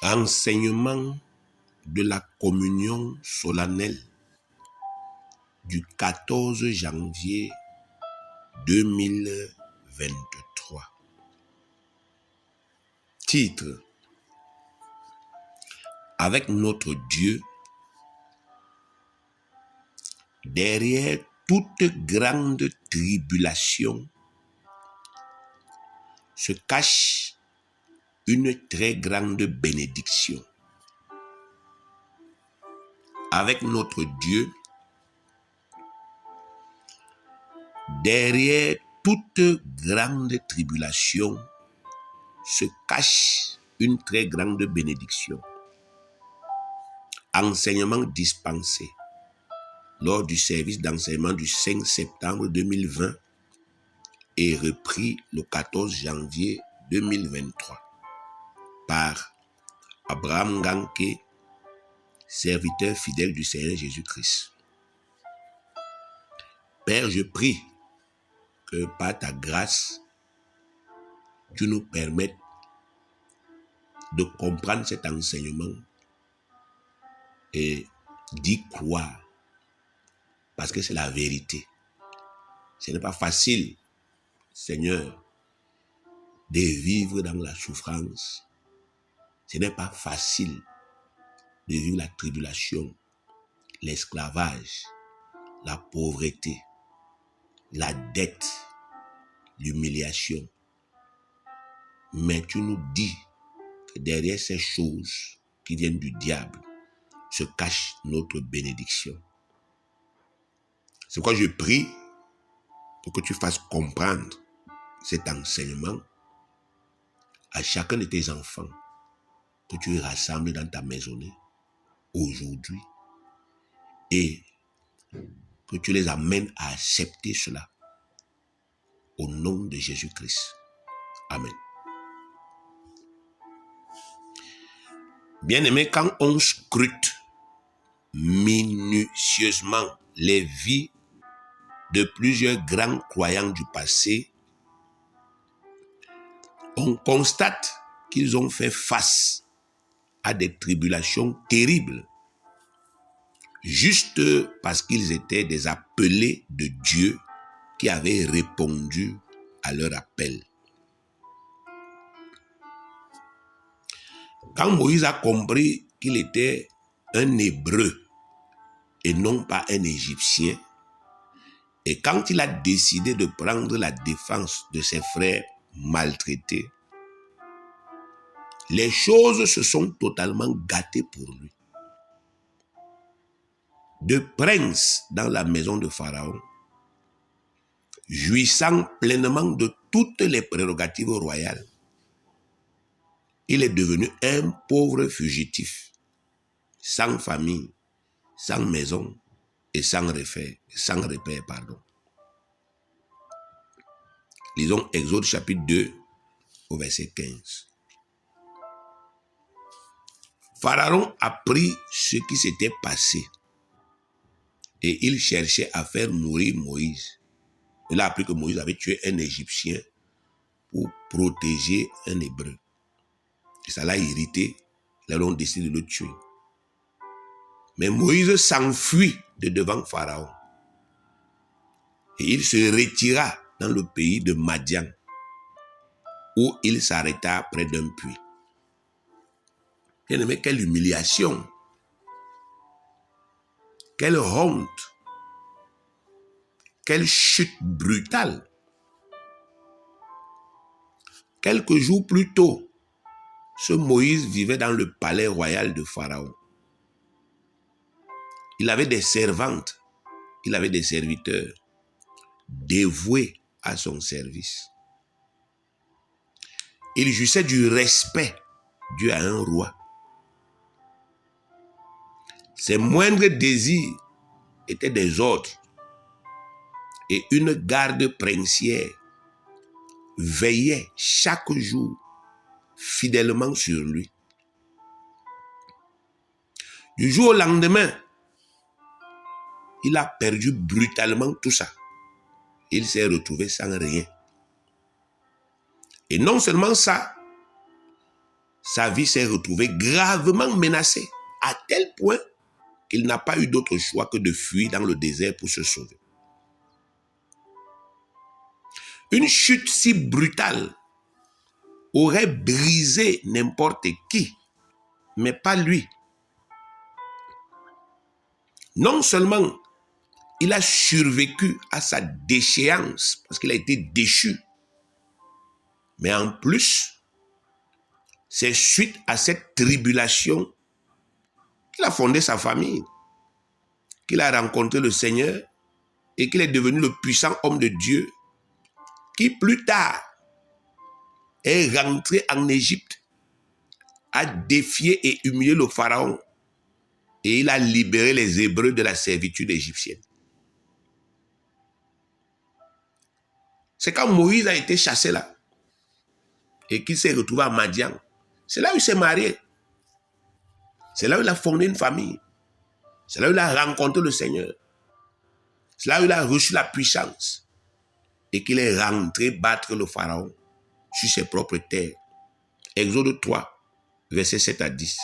Enseignement de la communion solennelle du 14 janvier 2023. Titre: Avec notre Dieu, derrière toute grande tribulation se cache une très grande bénédiction. Avec notre Dieu, derrière toute grande tribulation se cache une très grande bénédiction. Enseignement dispensé lors du service d'enseignement du 5 septembre 2020 et repris le 14 janvier 2023 par Abraham Ganke, serviteur fidèle du Seigneur Jésus-Christ. Père, je prie que par ta grâce, tu nous permettes de comprendre cet enseignement et d'y croire, parce que c'est la vérité. Ce n'est pas facile, Seigneur, de vivre dans la souffrance. Ce n'est pas facile de vivre la tribulation, l'esclavage, la pauvreté, la dette, l'humiliation. Mais tu nous dis que derrière ces choses qui viennent du diable se cache notre bénédiction. C'est pourquoi je prie pour que tu fasses comprendre cet enseignement à chacun de tes enfants que tu rassembles dans ta maisonnée aujourd'hui et que tu les amènes à accepter cela au nom de Jésus-Christ. Amen. Bien-aimés, quand on scrute minutieusement les vies de plusieurs grands croyants du passé, on constate qu'ils ont fait face à des tribulations terribles, juste parce qu'ils étaient des appelés de Dieu qui avaient répondu à leur appel. Quand Moïse a compris qu'il était un Hébreu et non pas un Égyptien, et quand il a décidé de prendre la défense de ses frères maltraités, les choses se sont totalement gâtées pour lui. De prince dans la maison de Pharaon, jouissant pleinement de toutes les prérogatives royales, il est devenu un pauvre fugitif, sans famille, sans maison et sans repère. Lisons Exode chapitre 2 au verset 15. Pharaon apprit ce qui s'était passé et il cherchait à faire mourir Moïse. Il a appris que Moïse avait tué un Égyptien pour protéger un Hébreu. Et ça l'a irrité. Ils ont décidé de le tuer. Mais Moïse s'enfuit de devant Pharaon. Et il se retira dans le pays de Madian, où il s'arrêta près d'un puits. Bien-aimé, quelle humiliation! Quelle honte! Quelle chute brutale! Quelques jours plus tôt, ce Moïse vivait dans le palais royal de Pharaon. Il avait des servantes, il avait des serviteurs dévoués à son service. Il jouissait du respect dû à un roi. Ses moindres désirs étaient des ordres et une garde princière veillait chaque jour fidèlement sur lui. Du jour au lendemain, il a perdu brutalement tout ça. Il s'est retrouvé sans rien. Et non seulement ça, sa vie s'est retrouvée gravement menacée, à tel point qu'il n'a pas eu d'autre choix que de fuir dans le désert pour se sauver. Une chute si brutale aurait brisé n'importe qui, mais pas lui. Non seulement il a survécu à sa déchéance, parce qu'il a été déchu, mais en plus, c'est suite à cette tribulation qu'il a fondé sa famille, qu'il a rencontré le Seigneur et qu'il est devenu le puissant homme de Dieu qui plus tard est rentré en Égypte, a défié et humilié le pharaon et il a libéré les Hébreux de la servitude égyptienne. C'est quand Moïse a été chassé là et qu'il s'est retrouvé à Madian. C'est là où il s'est marié. C'est là où il a fondé une famille. C'est là où il a rencontré le Seigneur. C'est là où il a reçu la puissance et qu'il est rentré battre le pharaon sur ses propres terres. Exode 3, versets 7 à 10.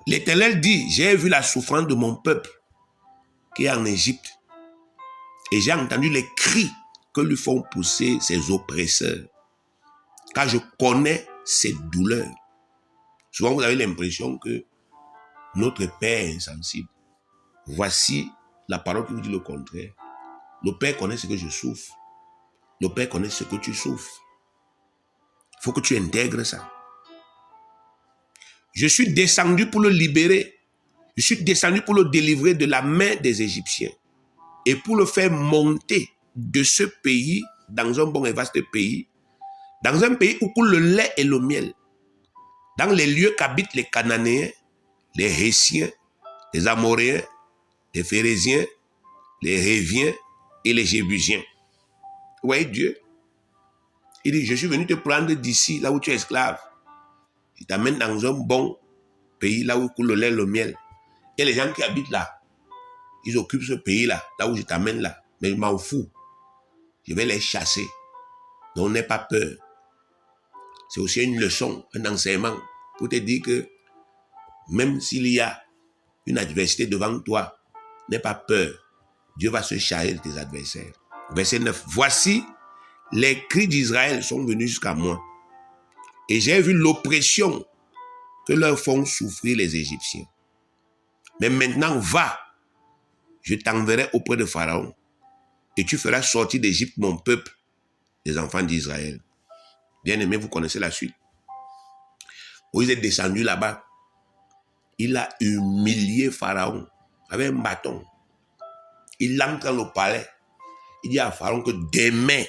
L'Éternel dit, j'ai vu la souffrance de mon peuple qui est en Égypte et j'ai entendu les cris que lui font pousser ses oppresseurs, car je connais ses douleurs. Souvent, vous avez l'impression que notre Père est insensible. Voici la parole qui vous dit le contraire. Le Père connaît ce que je souffre. Le Père connaît ce que tu souffres. Il faut que tu intègres ça. Je suis descendu pour le libérer. Je suis descendu pour le délivrer de la main des Égyptiens et pour le faire monter de ce pays dans un bon et vaste pays, dans un pays où coule le lait et le miel, dans les lieux qu'habitent les Cananéens, les Hétiens, les Amoréens, les Phérésiens, les Réviens et les Jébusiens. Vous voyez Dieu? Il dit, je suis venu te prendre d'ici, là où tu es esclave. Je t'amène dans un bon pays, là où coule le lait et le miel. Et les gens qui habitent là, ils occupent ce pays-là, là où je t'amène là. Mais je m'en fous. Je vais les chasser. Donc n'aie pas peur. C'est aussi une leçon, un enseignement, pour te dire que même s'il y a une adversité devant toi, n'aie pas peur. Dieu va se charger de tes adversaires. Verset 9. Voici, les cris d'Israël sont venus jusqu'à moi. Et j'ai vu l'oppression que leur font souffrir les Égyptiens. Mais maintenant, va, je t'enverrai auprès de Pharaon, et tu feras sortir d'Égypte mon peuple, les enfants d'Israël. Bien-aimés, vous connaissez la suite. Moïse est descendu là-bas. Il a humilié Pharaon avec un bâton. Il entre dans le palais. Il dit à Pharaon que demain,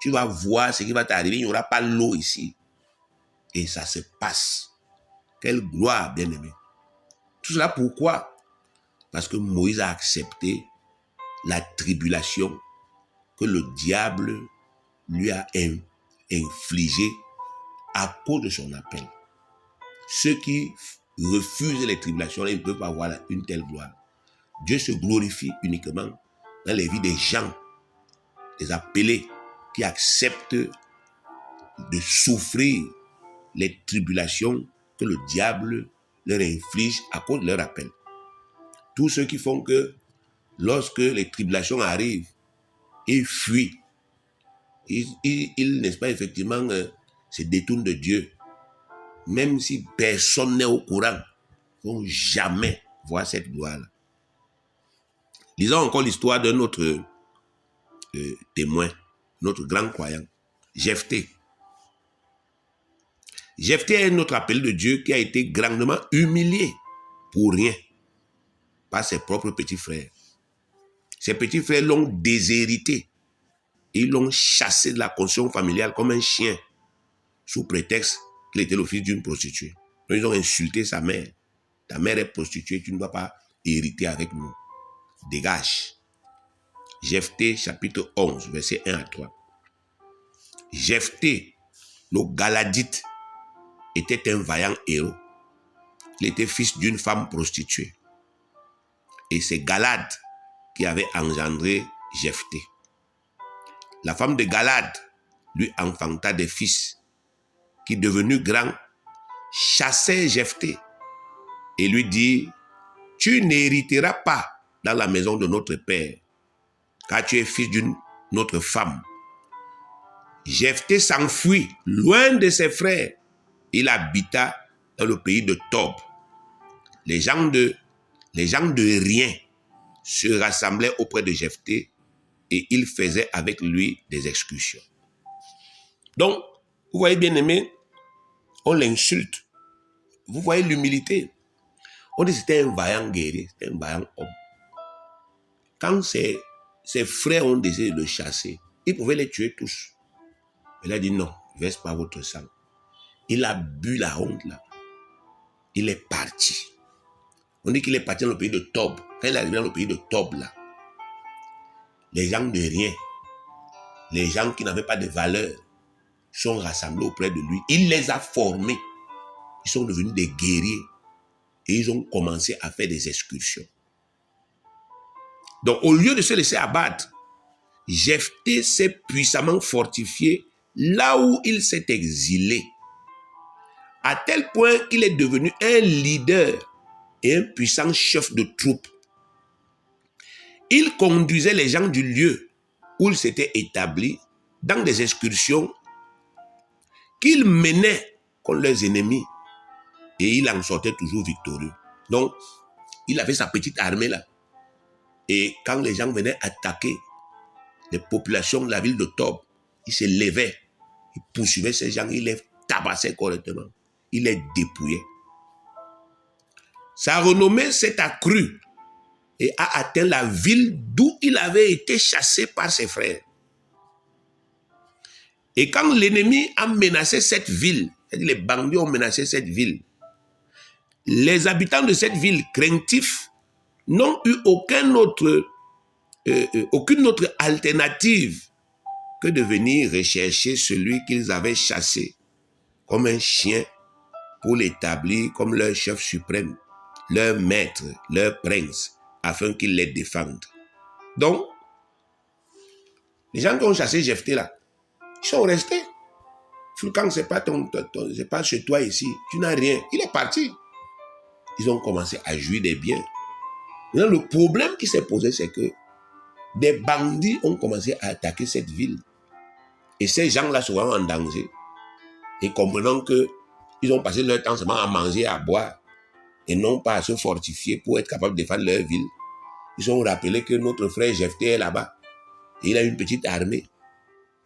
tu vas voir ce qui va t'arriver. Il n'y aura pas l'eau ici. Et ça se passe. Quelle gloire, bien-aimé. Tout cela pourquoi? Parce que Moïse a accepté la tribulation que le diable lui a infligée à cause de son appel. Ceux qui refusent les tribulations, ils ne peuvent pas avoir une telle gloire. Dieu se glorifie uniquement dans les vies des gens, des appelés qui acceptent de souffrir les tribulations que le diable leur inflige à cause de leur appel. Tous ceux qui font que lorsque les tribulations arrivent, ils fuient. Ils n'est-ce pas, effectivement, se détournent de Dieu. Même si personne n'est au courant, ils ne vont jamais voir cette gloire-là. Lisons encore l'histoire d'un autre témoin, notre grand croyant, Jephthé. Jephthé est un autre appel de Dieu qui a été grandement humilié pour rien par ses propres petits frères. Ses petits frères l'ont déshérité. Ils l'ont chassé de la construction familiale comme un chien, sous prétexte qu'il était le fils d'une prostituée. Donc ils ont insulté sa mère. Ta mère est prostituée, tu ne dois pas hériter avec nous. Dégage. Jephthé, chapitre 11, versets 1 à 3. Jephthé, le Galadite, était un vaillant héros. Il était fils d'une femme prostituée. Et c'est Galad qui avait engendré Jephthé. La femme de Galad lui enfanta des fils, qui devenus grands, chassèrent Jephthé et lui dirent, tu n'hériteras pas dans la maison de notre père, car tu es fils d'une autre femme. Jephthé s'enfuit loin de ses frères. Il habita dans le pays de Tob. Les gens de rien se rassemblaient auprès de Jephthé et ils faisaient avec lui des excursions. Donc, vous voyez bien aimé, on l'insulte. Vous voyez l'humilité. On dit que c'était un vaillant guerrier, c'était un vaillant homme. Quand ses frères ont décidé de le chasser, ils pouvaient les tuer tous. Il a dit non, ne verse pas votre sang. Il a bu la honte là. Il est parti. On dit qu'il est parti dans le pays de Tob. Quand il est arrivé dans le pays de Tob là, les gens de rien, les gens qui n'avaient pas de valeur, sont rassemblés auprès de lui. Il les a formés. Ils sont devenus des guerriers. Et ils ont commencé à faire des excursions. Donc, au lieu de se laisser abattre, Jephthé s'est puissamment fortifié là où il s'est exilé. À tel point qu'il est devenu un leader et un puissant chef de troupe. Il conduisait les gens du lieu où il s'était établi dans des excursions qu'il menait contre leurs ennemis et il en sortait toujours victorieux. Donc, il avait sa petite armée là. Et quand les gens venaient attaquer les populations de la ville de Tob, il se levait, il poursuivait ces gens, il les tabassait correctement, il les dépouillait. Sa renommée s'est accrue et a atteint la ville d'où il avait été chassé par ses frères. Et quand l'ennemi a menacé cette ville, c'est-à-dire les bandits ont menacé cette ville, les habitants de cette ville craintifs n'ont eu aucune autre alternative que de venir rechercher celui qu'ils avaient chassé comme un chien pour l'établir comme leur chef suprême, leur maître, leur prince, afin qu'il les défende. Donc, les gens qui ont chassé Jephthé là, ils sont restés. Quand c'est pas c'est pas chez toi ici, tu n'as rien. Il est parti. Ils ont commencé à jouir des biens. Maintenant, le problème qui s'est posé, c'est que des bandits ont commencé à attaquer cette ville. Et ces gens-là se voient en danger. Et comprenant qu'ils ont passé leur temps seulement à manger et à boire, et non pas à se fortifier pour être capable de défendre leur ville, ils ont rappelé que notre frère Jephthé est là-bas. Et il a une petite armée.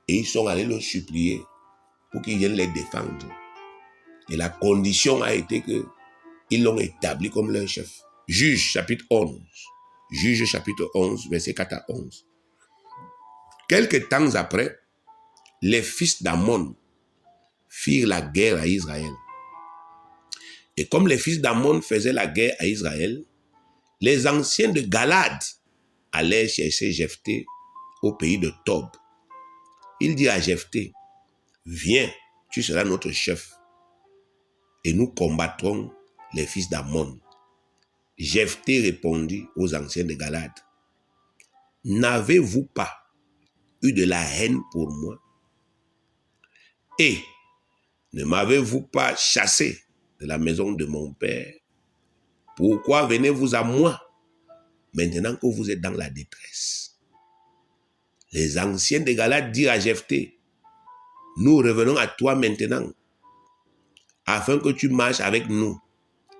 Et ils sont allés le supplier pour qu'il vienne les défendre. Et la condition a été qu'ils l'ont établi comme leur chef. Juge chapitre 11. Juge chapitre 11, verset 4 à 11. Quelque temps après, les fils d'Ammon firent la guerre à Israël. Et comme les fils d'Ammon faisaient la guerre à Israël, les anciens de Galad allèrent chercher Jephthé au pays de Tob. Il dit à Jephthé, viens, tu seras notre chef, et nous combattrons les fils d'Ammon. Jephthé répondit aux anciens de Galad, n'avez-vous pas eu de la haine pour moi? Et ne m'avez-vous pas chassé de la maison de mon père? Pourquoi venez-vous à moi maintenant que vous êtes dans la détresse? Les anciens de Galad dirent à Jephthé, nous revenons à toi maintenant, afin que tu marches avec nous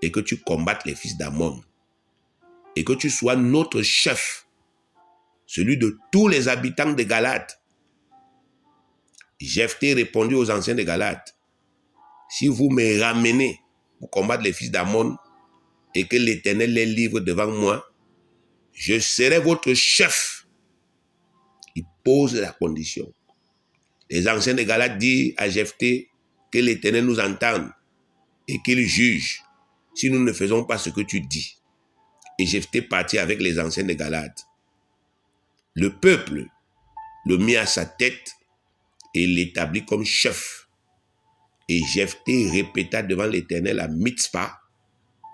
et que tu combattes les fils d'Ammon, et que tu sois notre chef, celui de tous les habitants de Galad. Jephthé répondit aux anciens de Galad, si vous me ramenez pour combattre les fils d'Ammon et que l'Éternel les livre devant moi, je serai votre chef. Il pose la condition. Les anciens de Galad disent à Jephthé que l'Éternel nous entende et qu'il juge si nous ne faisons pas ce que tu dis. Et Jephthé partit avec les anciens de Galad. Le peuple le mit à sa tête et l'établit comme chef. Et Jephthé répéta devant l'Éternel à Mitzpah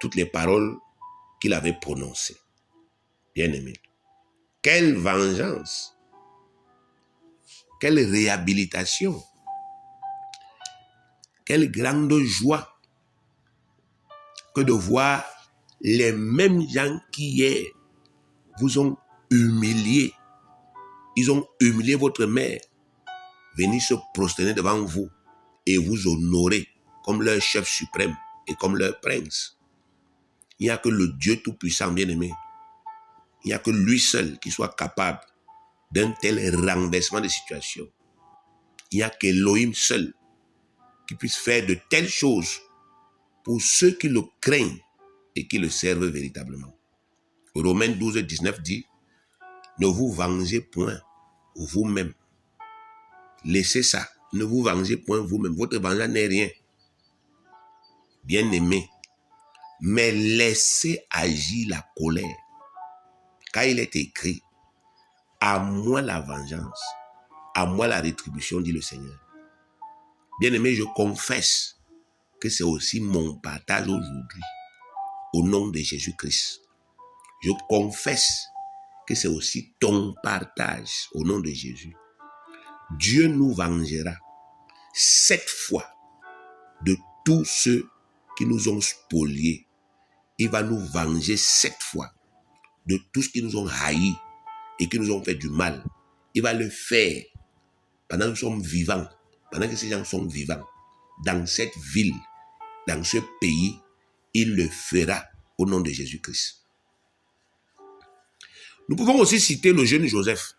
toutes les paroles qu'il avait prononcées. Bien-aimé, quelle vengeance! quelle réhabilitation, quelle grande joie que de voir les mêmes gens qui hier vous ont humilié, ils ont humilié votre mère, venir se prosterner devant vous et vous honorer comme leur chef suprême et comme leur prince. Il n'y a que le Dieu Tout-Puissant, bien-aimé. Il n'y a que lui seul qui soit capable d'un tel renversement de situation. Il n'y a qu'Élohim seul qui puisse faire de telles choses pour ceux qui le craignent et qui le servent véritablement. Romains 12, 19 dit, ne vous vengez point vous-même. Laissez ça. Ne vous vengez point vous-même. Votre vengeance n'est rien. Bien-aimé. Mais laissez agir la colère. Car il est écrit, à moi la vengeance, à moi la rétribution, dit le Seigneur. Bien-aimé, je confesse que c'est aussi mon partage aujourd'hui, au nom de Jésus-Christ. Je confesse que c'est aussi ton partage, au nom de Jésus. Dieu nous vengera 7 fois de tous ceux qui nous ont spoliés. Il va nous venger 7 fois de tous ceux qui nous ont haïs et qui nous ont fait du mal. Il va le faire pendant que nous sommes vivants, pendant que ces gens sont vivants. Dans cette ville, dans ce pays, il le fera au nom de Jésus-Christ. Nous pouvons aussi citer le jeune Joseph,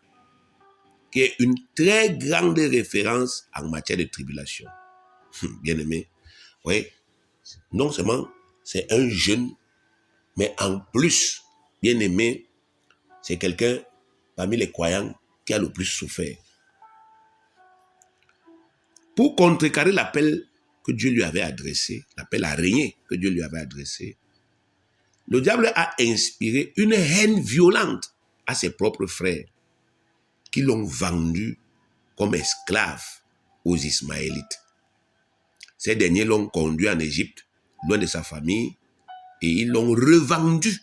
qui est une très grande référence en matière de tribulation. Bien-aimé, oui, non seulement c'est un jeune, mais en plus, bien-aimé, c'est quelqu'un parmi les croyants qui a le plus souffert. Pour contrecarrer l'appel que Dieu lui avait adressé, l'appel à régner que Dieu lui avait adressé, le diable a inspiré une haine violente à ses propres frères qui l'ont vendu comme esclave aux Ismaélites. Ces derniers l'ont conduit en Égypte, loin de sa famille, et ils l'ont revendu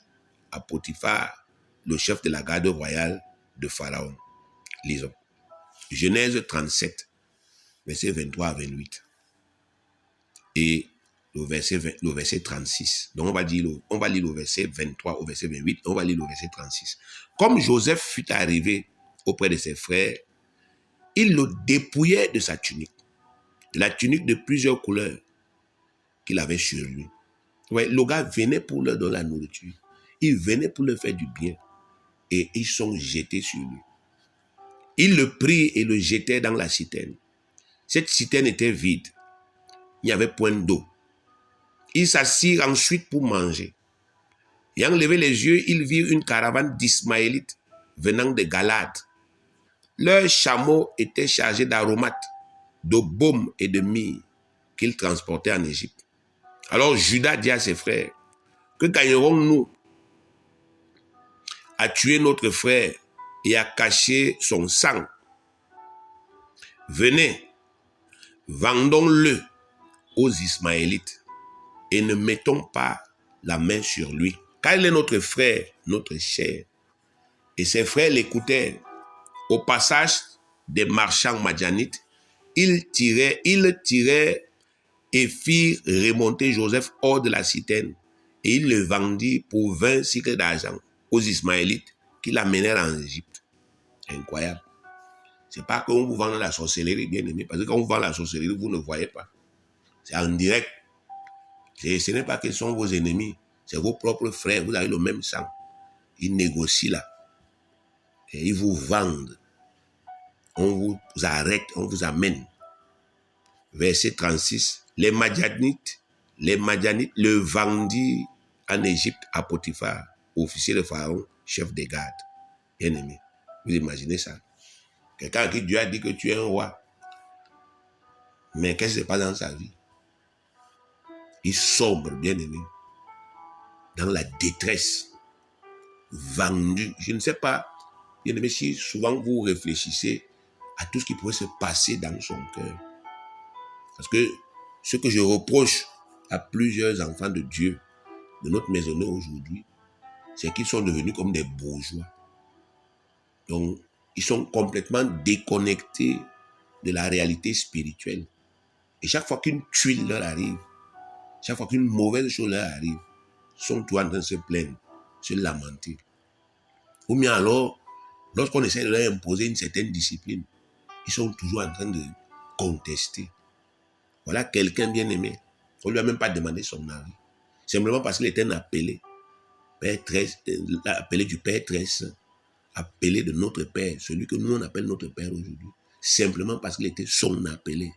à Potiphar, le chef de la garde royale de Pharaon. Lisons. Genèse 37, versets 23 à 28. Et le verset 36. Donc on va lire le verset 23 au verset 28, on va lire le verset 36. Comme Joseph fut arrivé auprès de ses frères, ils le dépouillaient de sa tunique, la tunique de plusieurs couleurs qu'il avait sur lui. Ouais, le gars venait pour leur donner la nourriture, il venait pour leur faire du bien, et ils sont jetés sur lui. Ils le prirent et le jetaient dans la citerne. Cette citerne était vide, il n'y avait point d'eau. Ils s'assirent ensuite pour manger. Ayant levé les yeux, ils virent une caravane d'Ismaélites venant de Galade. Leurs chameaux étaient chargés d'aromates, de baume et de myrrhe qu'ils transportaient en Égypte. Alors Judas dit à ses frères, que gagnerons-nous à tuer notre frère et à cacher son sang? Venez, vendons-le aux Ismaélites et ne mettons pas la main sur lui, car il est notre frère, notre chair. Et ses frères l'écoutèrent. Au passage des marchands madianites, ils tirèrent et firent remonter Joseph hors de la citerne, et ils le vendirent pour 20 cycles d'argent aux Ismaélites qui l'amenèrent en Égypte. Incroyable. C'est pas qu'on vous vend la sorcellerie, bien aimé, parce que quand on vous vend la sorcellerie, vous ne voyez pas. C'est en direct. Ce n'est pas qu'ils sont vos ennemis, c'est vos propres frères, vous avez le même sang. Ils négocient là. Et ils vous vendent. On vous arrête, on vous amène. Verset 36. Les Madianites le vendirent en Égypte à Potiphar, officier de Pharaon, chef des gardes. Bien aimé. Vous imaginez ça? Quelqu'un à qui Dieu a dit que tu es un roi. Mais qu'est-ce qui se passe dans sa vie? Il sombre, bien aimé, dans la détresse, vendu. Je ne sais pas, bien aimé, si souvent vous réfléchissez à tout ce qui pourrait se passer dans son cœur. Parce que ce que je reproche à plusieurs enfants de Dieu, de notre maisonnée aujourd'hui, c'est qu'ils sont devenus comme des bourgeois. Donc, ils sont complètement déconnectés de la réalité spirituelle. Et chaque fois qu'une tuile leur arrive, chaque fois qu'une mauvaise chose leur arrive, ils sont tous en train de se plaindre, se lamenter. Ou bien alors, lorsqu'on essaie de leur imposer une certaine discipline, ils sont toujours en train de contester. Voilà quelqu'un bien aimé. On ne lui a même pas demandé son avis. Simplement parce qu'il était un appelé. Appelé du Père très saint. Appelé de notre Père. Celui que nous on appelle notre Père aujourd'hui. Simplement parce qu'il était son appelé.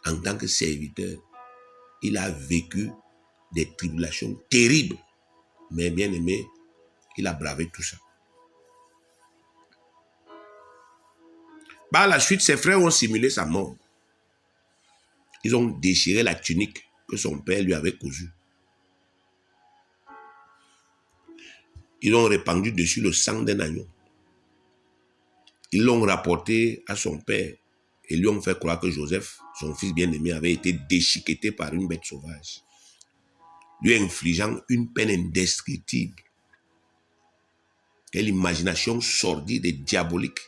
En tant que serviteur. Il a vécu des tribulations terribles. Mais bien aimé, il a bravé tout ça. Par la suite, ses frères ont simulé sa mort. Ils ont déchiré la tunique que son père lui avait cousue. Ils ont répandu dessus le sang d'un agneau. Ils l'ont rapporté à son père et lui ont fait croire que Joseph, son fils bien-aimé, avait été déchiqueté par une bête sauvage, lui infligeant une peine indescriptible. Quelle imagination sordide et diabolique,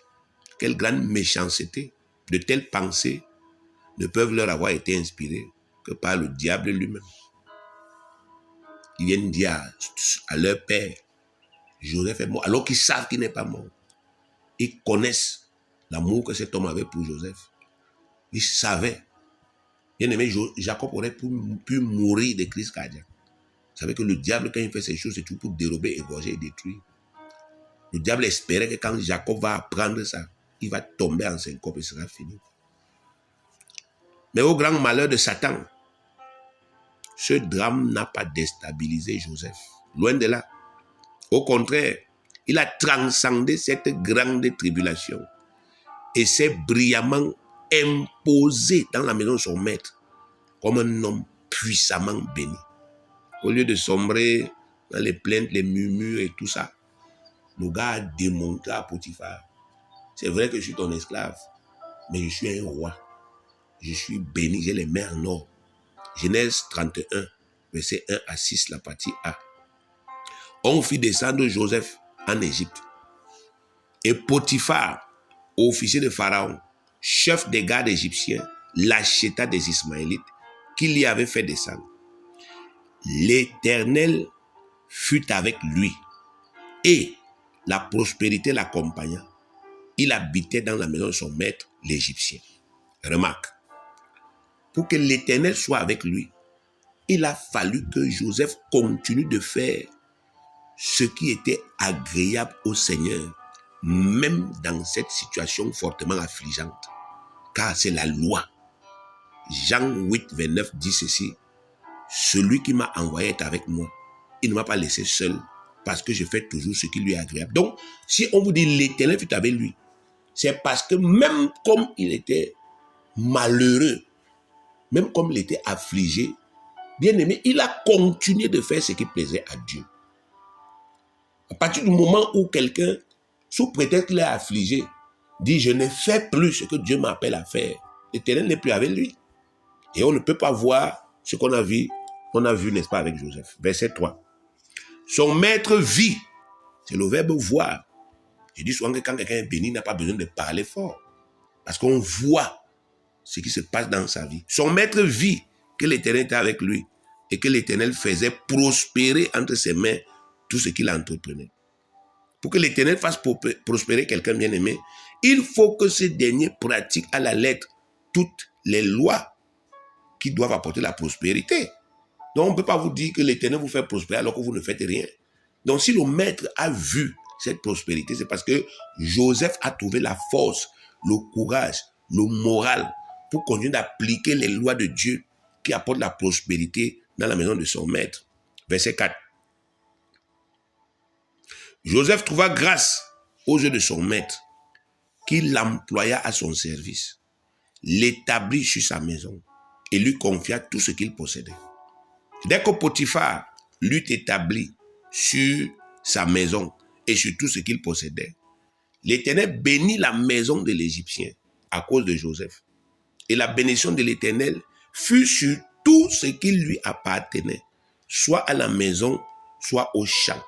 quelle grande méchanceté. De telles pensées ne peuvent leur avoir été inspirées que par le diable lui-même. Ils viennent dire à leur père, Joseph est mort, alors qu'ils savent qu'il n'est pas mort. Ils connaissent l'amour que cet homme avait pour Joseph. Ils savaient. Bien aimé, Jacob aurait pu mourir de crise cardiaque. Vous savez que le diable, quand il fait ces choses, c'est tout pour dérober, égorger et détruire. Le diable espérait que quand Jacob va apprendre ça, il va tomber en syncope et sera fini. Mais au grand malheur de Satan, ce drame n'a pas déstabilisé Joseph. Loin de là. Au contraire, il a transcendé cette grande tribulation et s'est brillamment imposé dans la maison de son maître comme un homme puissamment béni. Au lieu de sombrer dans les plaintes, les murmures et tout ça, le gars a démontré à Potiphar, c'est vrai que je suis ton esclave, mais je suis un roi. Je suis béni, j'ai les mains en or. Genèse 31, verset 1 à 6, la partie A. On fit descendre Joseph en Égypte. Et Potiphar, officier de Pharaon, chef des gardes égyptiens, l'acheta des Ismaélites qu'il y avait fait descendre. L'Éternel fut avec lui et la prospérité l'accompagna. Il habitait dans la maison de son maître, l'Égyptien. Remarque, pour que l'Éternel soit avec lui, il a fallu que Joseph continue de faire ce qui était agréable au Seigneur, même dans cette situation fortement affligeante. Car c'est la loi. Jean 8, 29 dit ceci, « Celui qui m'a envoyé est avec moi. Il ne m'a pas laissé seul parce que je fais toujours ce qui lui est agréable. » Donc, si on vous dit l'Éternel fut avec lui, c'est parce que même comme il était malheureux, même comme il était affligé, bien aimé, il a continué de faire ce qui plaisait à Dieu. À partir du moment où quelqu'un, sous prétexte qu'il est affligé, dit « Je ne fais plus ce que Dieu m'appelle à faire », l'Éternel n'est plus avec lui. Et on ne peut pas voir ce qu'on a vu, n'est-ce pas, avec Joseph. Verset 3. Son maître vit, c'est le verbe voir. Je dis souvent que quand quelqu'un est béni, il n'a pas besoin de parler fort. Parce qu'on voit ce qui se passe dans sa vie. Son maître vit que l'Éternel était avec lui et que l'Éternel faisait prospérer entre ses mains tout ce qu'il entreprenait. Pour que l'Éternel fasse prospérer quelqu'un bien-aimé, il faut que ce dernier pratique à la lettre toutes les lois qui doivent apporter la prospérité. Donc on ne peut pas vous dire que l'Éternel vous fait prospérer alors que vous ne faites rien. Donc si le maître a vu cette prospérité, c'est parce que Joseph a trouvé la force, le courage, le moral pour continuer d'appliquer les lois de Dieu qui apportent la prospérité dans la maison de son maître. Verset 4. Joseph trouva grâce aux yeux de son maître, qui l'employa à son service, l'établit sur sa maison et lui confia tout ce qu'il possédait. Dès que Potiphar l'eut établi sur sa maison et sur tout ce qu'il possédait, l'Éternel bénit la maison de l'Égyptien à cause de Joseph. Et la bénédiction de l'Éternel fut sur tout ce qui lui appartenait, soit à la maison, soit au champ.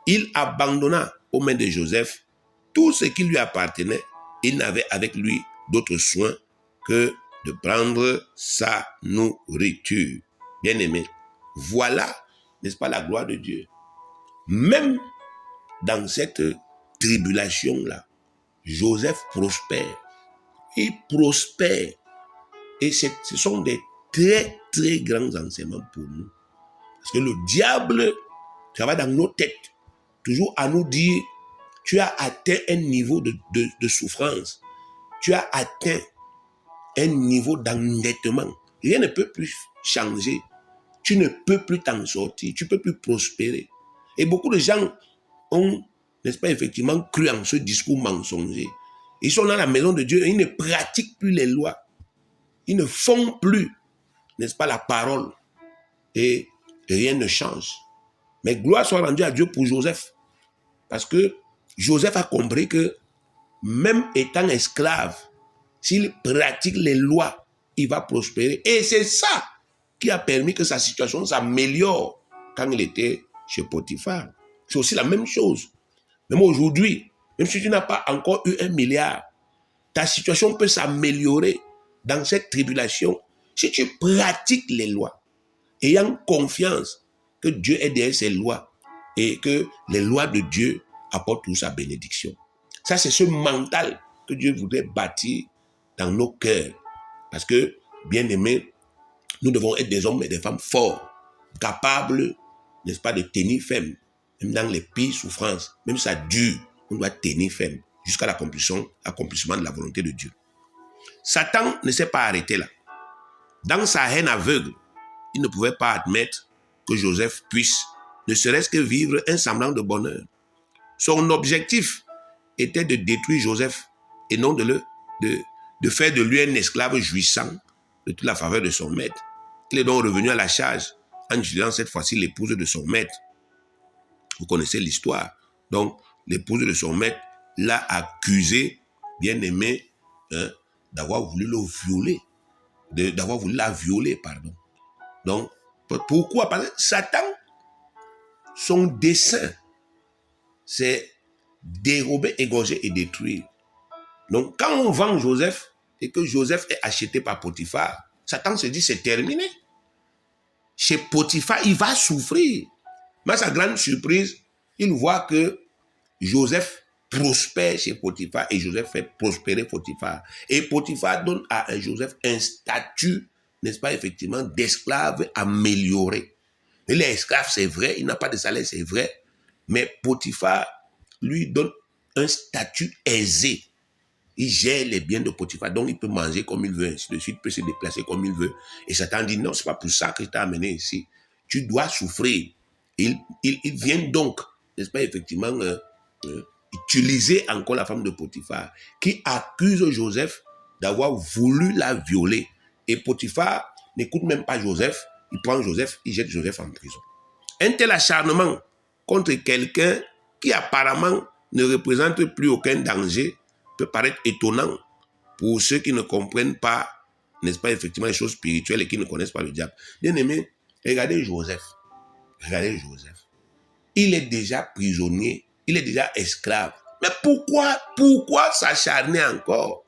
Il abandonna aux mains de Joseph tout ce qui lui appartenait. Il n'avait avec lui d'autre soin que de prendre sa nourriture. Bien-aimé, voilà, n'est-ce pas, la gloire de Dieu. Même dans cette tribulation-là, Joseph prospère. Il prospère. Et ce sont des très, très grands enseignements pour nous. Parce que le diable travaille dans nos têtes, toujours à nous dire, tu as atteint un niveau de souffrance. Tu as atteint un niveau d'endettement. Rien ne peut plus changer. Tu ne peux plus t'en sortir. Tu ne peux plus prospérer. Et beaucoup de gens ont, n'est-ce pas, effectivement, cru en ce discours mensonger. Ils sont dans la maison de Dieu et ils ne pratiquent plus les lois. Ils ne font plus, n'est-ce pas, la parole. Et rien ne change. Mais gloire soit rendue à Dieu pour Joseph. Parce que Joseph a compris que même étant esclave, s'il pratique les lois, il va prospérer. Et c'est ça qui a permis que sa situation s'améliore quand il était chez Potiphar. C'est aussi la même chose. Même aujourd'hui, même si tu n'as pas encore eu 1 milliard, ta situation peut s'améliorer dans cette tribulation si tu pratiques les lois, ayant confiance que Dieu est derrière ses lois et que les lois de Dieu apportent toute sa bénédiction. Ça, c'est ce mental que Dieu voudrait bâtir dans nos cœurs. Parce que, bien aimés, nous devons être des hommes et des femmes forts, capables, n'est-ce pas, de tenir ferme, même dans les pires souffrances, même si ça dure, on doit tenir ferme jusqu'à l'accomplissement de la volonté de Dieu. Satan ne s'est pas arrêté là. Dans sa haine aveugle, il ne pouvait pas admettre que Joseph puisse, ne serait-ce que vivre un semblant de bonheur. Son objectif était de détruire Joseph et non de faire de lui un esclave jouissant de toute la faveur de son maître. Il est donc revenu à la charge en utilisant cette fois-ci l'épouse de son maître. Vous connaissez l'histoire. Donc, l'épouse de son maître l'a accusé, bien aimé, d'avoir voulu le violer. D'avoir voulu la violer, pardon. Donc, pourquoi? Parce que Satan, son dessein, c'est dérober, égorger et détruire. Donc, quand on vend Joseph et que Joseph est acheté par Potiphar, Satan se dit c'est terminé. Chez Potiphar, il va souffrir. Mais à sa grande surprise, il voit que Joseph prospère chez Potiphar et Joseph fait prospérer Potiphar. Et Potiphar donne à Joseph un statut, n'est-ce pas, effectivement, d'esclave amélioré. Et les esclaves, c'est vrai, il n'a pas de salaire, c'est vrai. Mais Potiphar lui donne un statut aisé. Il gère les biens de Potiphar, donc il peut manger comme il veut, ainsi de suite, il peut se déplacer comme il veut. Et Satan dit, non, c'est pas pour ça que je t'ai amené ici. Tu dois souffrir. Il vient donc, n'est-ce pas, effectivement, utiliser encore la femme de Potiphar, qui accuse Joseph d'avoir voulu la violer. Et Potiphar n'écoute même pas Joseph, il prend Joseph, il jette Joseph en prison. Un tel acharnement contre quelqu'un qui apparemment ne représente plus aucun danger peut paraître étonnant pour ceux qui ne comprennent pas, n'est-ce pas, effectivement, les choses spirituelles et qui ne connaissent pas le diable. Bien aimé, regardez Joseph. Regardez Joseph. Il est déjà prisonnier, il est déjà esclave. Mais pourquoi s'acharner encore?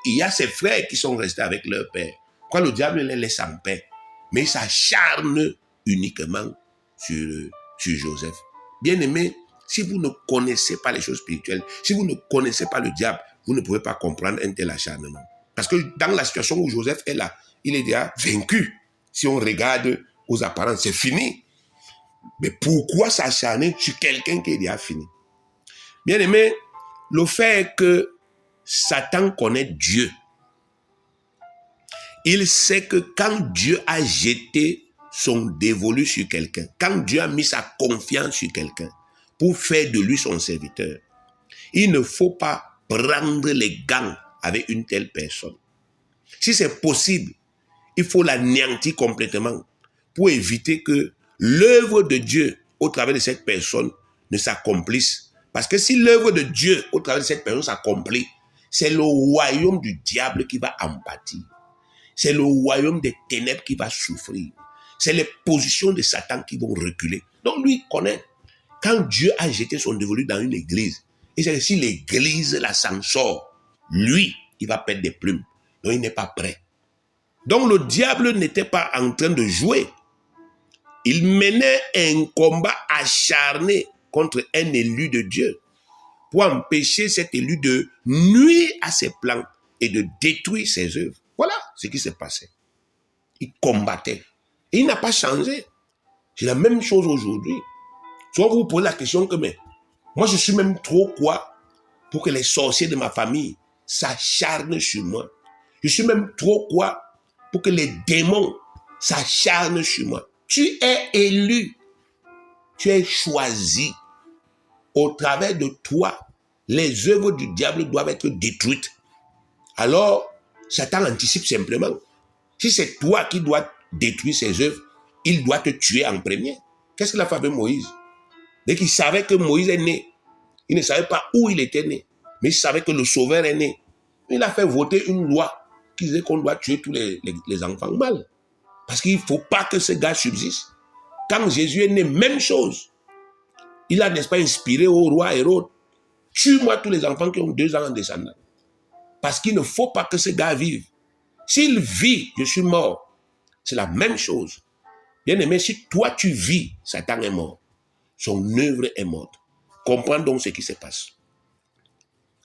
Il y a ses frères qui sont restés avec leur père. Quand le diable les laisse en paix, mais il s'acharne uniquement sur Joseph. Bien aimé, si vous ne connaissez pas les choses spirituelles, si vous ne connaissez pas le diable, vous ne pouvez pas comprendre un tel acharnement. Parce que dans la situation où Joseph est là, il est déjà vaincu. Si on regarde aux apparences, c'est fini. Mais pourquoi s'acharner sur quelqu'un qui est déjà fini? Bien aimé, le fait est que Satan connaît Dieu. Il sait que quand Dieu a jeté son dévolu sur quelqu'un, quand Dieu a mis sa confiance sur quelqu'un pour faire de lui son serviteur, il ne faut pas prendre les gants avec une telle personne. Si c'est possible, il faut l'anéantir complètement pour éviter que l'œuvre de Dieu au travers de cette personne ne s'accomplisse. Parce que si l'œuvre de Dieu au travers de cette personne s'accomplit, c'est le royaume du diable qui va en pâtir. C'est le royaume des ténèbres qui va souffrir. C'est les positions de Satan qui vont reculer. Donc lui connaît. Quand Dieu a jeté son dévolu dans une église, et c'est si l'église la s'en sort, lui, il va perdre des plumes. Donc il n'est pas prêt. Donc le diable n'était pas en train de jouer. Il menait un combat acharné contre un élu de Dieu pour empêcher cet élu de nuire à ses plans et de détruire ses œuvres. Voilà ce qui s'est passé. Il combattait. Et il n'a pas changé. C'est la même chose aujourd'hui. Soit vous vous posez la question que, mais moi je suis même trop quoi pour que les sorciers de ma famille s'acharnent sur moi. Je suis même trop quoi pour que les démons s'acharnent sur moi. Tu es élu. Tu es choisi. Au travers de toi, les œuvres du diable doivent être détruites. Alors, Satan anticipe simplement. Si c'est toi qui dois détruire ses œuvres, il doit te tuer en premier. Qu'est-ce qu'il a fait avec Moïse? Dès qu'il savait que Moïse est né, il ne savait pas où il était né, mais il savait que le Sauveur est né. Il a fait voter une loi qui disait qu'on doit tuer tous les enfants mâles. Parce qu'il ne faut pas que ce gars subsiste. Quand Jésus est né, même chose. Il a, n'est-ce pas, inspiré au roi Hérode. Tue-moi tous les enfants qui ont 2 ans en descendant. Parce qu'il ne faut pas que ce gars vive. S'il vit, je suis mort. C'est la même chose. Bien aimé, si toi tu vis, Satan est mort. Son œuvre est morte. Comprends donc ce qui se passe.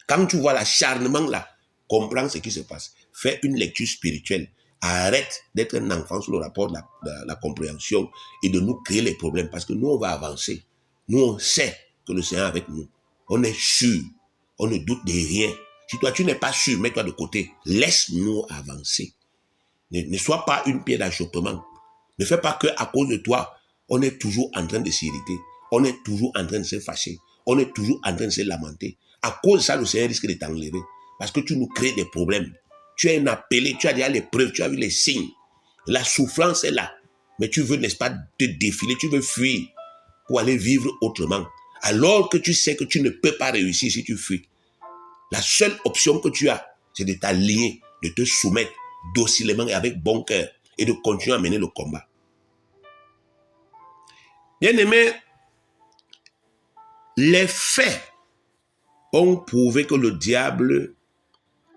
Quand tu vois l'acharnement là, comprends ce qui se passe. Fais une lecture spirituelle. Arrête d'être un enfant sous le rapport de la compréhension et de nous créer les problèmes. Parce que nous, on va avancer. Nous, on sait que le Seigneur est avec nous. On est sûr. On ne doute de rien. Si toi, tu n'es pas sûr, mets-toi de côté. Laisse-nous avancer. Ne sois pas une pierre d'achoppement. Ne fais pas qu'à cause de toi, on est toujours en train de s'irriter. On est toujours en train de se fâcher. On est toujours en train de se lamenter. À cause de ça, le Seigneur risque de t'enlever. Parce que tu nous crées des problèmes. Tu es un appelé, tu as déjà les preuves, tu as vu les signes. La souffrance est là. Mais tu veux, n'est-ce pas, te défiler, tu veux fuir pour aller vivre autrement. Alors que tu sais que tu ne peux pas réussir si tu fuis. La seule option que tu as, c'est de t'aligner, de te soumettre docilement et avec bon cœur et de continuer à mener le combat. Bien-aimés, les faits ont prouvé que le diable,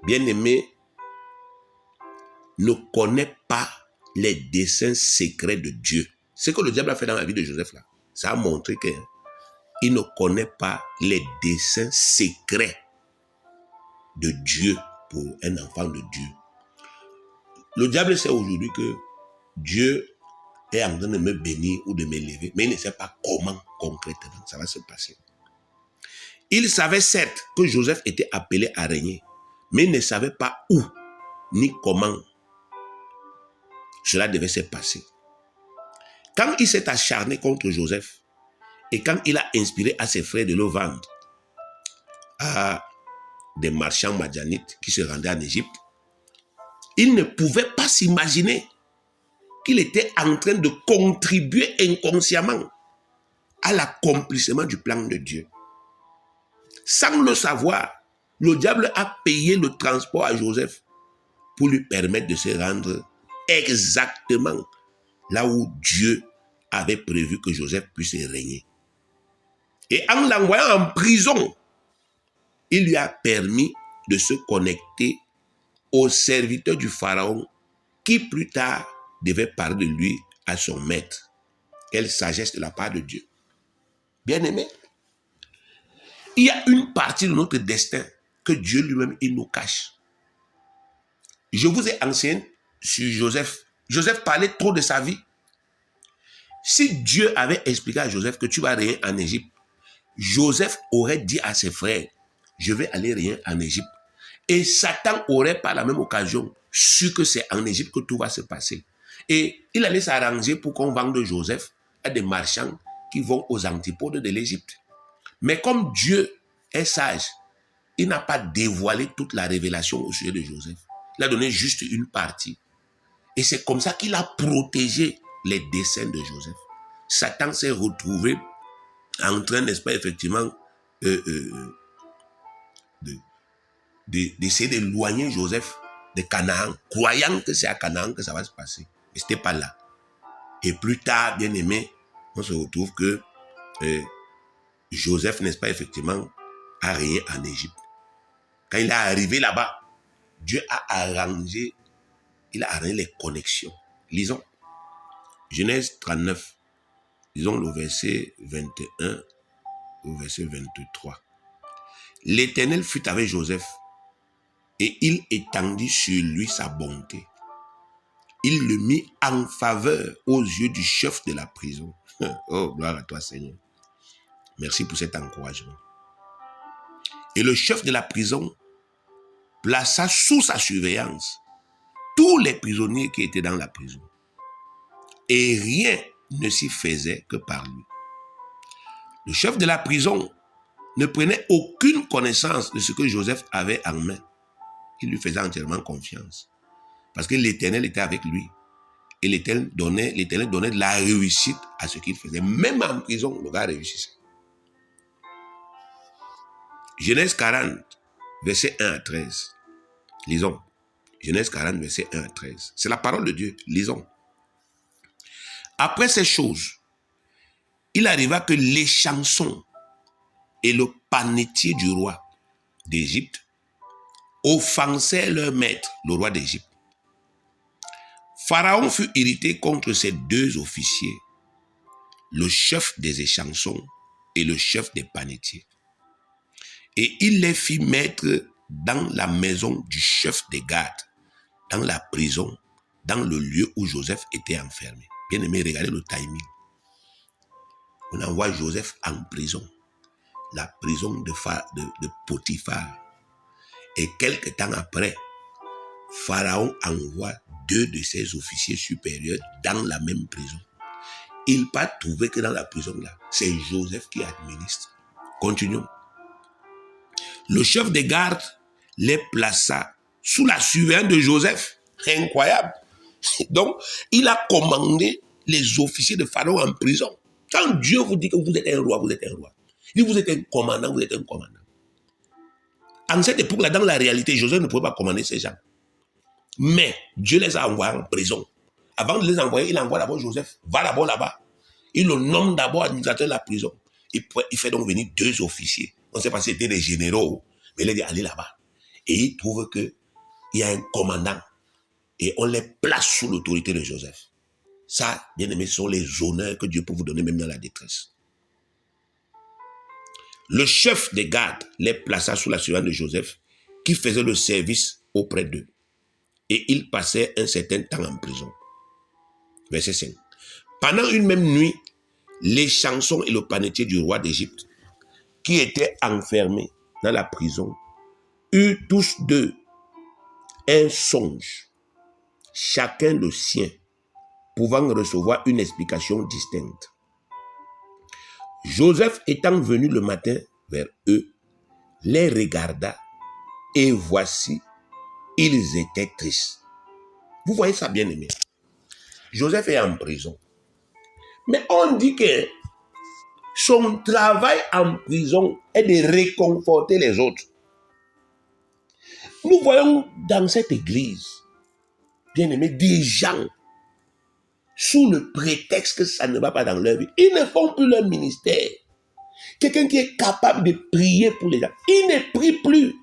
bien-aimé, ne connaît pas les desseins secrets de Dieu. Ce que le diable a fait dans la vie de Joseph là, ça a montré qu'il ne connaît pas les desseins secrets de Dieu pour un enfant de Dieu. Le diable sait aujourd'hui que Dieu est en train de me bénir ou de m'élever, mais il ne sait pas comment concrètement ça va se passer. Il savait certes que Joseph était appelé à régner, mais il ne savait pas où ni comment cela devait se passer. Quand il s'est acharné contre Joseph et quand il a inspiré à ses frères de le vendre à des marchands madianites qui se rendaient en Égypte, il ne pouvait pas s'imaginer qu'il était en train de contribuer inconsciemment à l'accomplissement du plan de Dieu. Sans le savoir, le diable a payé le transport à Joseph pour lui permettre de se rendre exactement là où Dieu avait prévu que Joseph puisse régner. Et en l'envoyant en prison, il lui a permis de se connecter au serviteur du Pharaon qui plus tard devait parler de lui à son maître. Quelle sagesse de la part de Dieu. Bien-aimé, il y a une partie de notre destin que Dieu lui-même, il nous cache. Je vous ai enseigné sur Joseph. Joseph parlait trop de sa vie. Si Dieu avait expliqué à Joseph que tu vas régner en Égypte, Joseph aurait dit à ses frères, je vais aller régner en Égypte. Et Satan aurait par la même occasion su que c'est en Égypte que tout va se passer. Et il allait s'arranger pour qu'on vende Joseph à des marchands qui vont aux antipodes de l'Égypte. Mais comme Dieu est sage, il n'a pas dévoilé toute la révélation au sujet de Joseph. Il a donné juste une partie. Et c'est comme ça qu'il a protégé les desseins de Joseph. Satan s'est retrouvé en train, n'est-ce pas, effectivement, d'essayer d'éloigner Joseph de Canaan, croyant que c'est à Canaan que ça va se passer. Mais ce n'était pas là. Et plus tard, bien aimé, on se retrouve que Joseph, n'est-ce pas, effectivement, a régné en Égypte. Quand il est arrivé là-bas, Dieu a arrangé, il a arrangé les connexions. Lisons. Genèse 39, lisons le verset 21 au verset 23. L'Éternel fut avec Joseph et il étendit sur lui sa bonté. Il le mit en faveur aux yeux du chef de la prison. Oh, gloire à toi, Seigneur. Merci pour cet encouragement. Et le chef de la prison plaça sous sa surveillance tous les prisonniers qui étaient dans la prison. Et rien ne s'y faisait que par lui. Le chef de la prison ne prenait aucune connaissance de ce que Joseph avait en main. Il lui faisait entièrement confiance. Parce que l'Éternel était avec lui. Et l'Éternel donnait de la réussite à ce qu'il faisait. Même en prison, le gars réussissait. Genèse 40, verset 1 à 13. Lisons. Genèse 40, verset 1 à 13. C'est la parole de Dieu. Lisons. Après ces choses, il arriva que les chansons et le panetier du roi d'Égypte offensaient leur maître, le roi d'Égypte. Pharaon fut irrité contre ces deux officiers, le chef des échansons et le chef des panetiers. Et il les fit mettre dans la maison du chef des gardes, dans la prison, dans le lieu où Joseph était enfermé. Bien aimé, regardez le timing. On envoie Joseph en prison, la prison de Potiphar. Et quelque temps après, Pharaon envoie deux de ses officiers supérieurs dans la même prison. Il n'a pas trouvé que dans la prison là, c'est Joseph qui administre. Continuons. Le chef des gardes les plaça sous la surveillance de Joseph. Incroyable. Donc, il a commandé les officiers de Pharaon en prison. Quand Dieu vous dit que vous êtes un roi, vous êtes un roi. Si vous êtes un commandant, vous êtes un commandant. En cette époque-là, dans la réalité, Joseph ne pouvait pas commander ces gens. Mais Dieu les a envoyés en prison. Avant de les envoyer, il envoie d'abord Joseph. Va d'abord là-bas. Il le nomme d'abord administrateur de la prison. Il fait donc venir deux officiers. On ne sait pas si c'était des généraux, mais il a dit allez là-bas. Et il trouve qu'il y a un commandant. Et on les place sous l'autorité de Joseph. Ça, bien aimé, sont les honneurs que Dieu peut vous donner même dans la détresse. Le chef des gardes les plaça sous la surveillance de Joseph, qui faisait le service auprès d'eux. Et ils passaient un certain temps en prison. Verset 5. Pendant une même nuit, les chansons et le panetier du roi d'Égypte, qui étaient enfermés dans la prison, eurent tous deux un songe, chacun le sien, pouvant recevoir une explication distincte. Joseph étant venu le matin vers eux, les regarda et voici, ils étaient tristes. Vous voyez ça, bien aimé. Joseph est en prison. Mais on dit que son travail en prison est de réconforter les autres. Nous voyons dans cette église, bien aimé, des gens, sous le prétexte que ça ne va pas dans leur vie, ils ne font plus leur ministère. Quelqu'un qui est capable de prier pour les gens, il ne prie plus.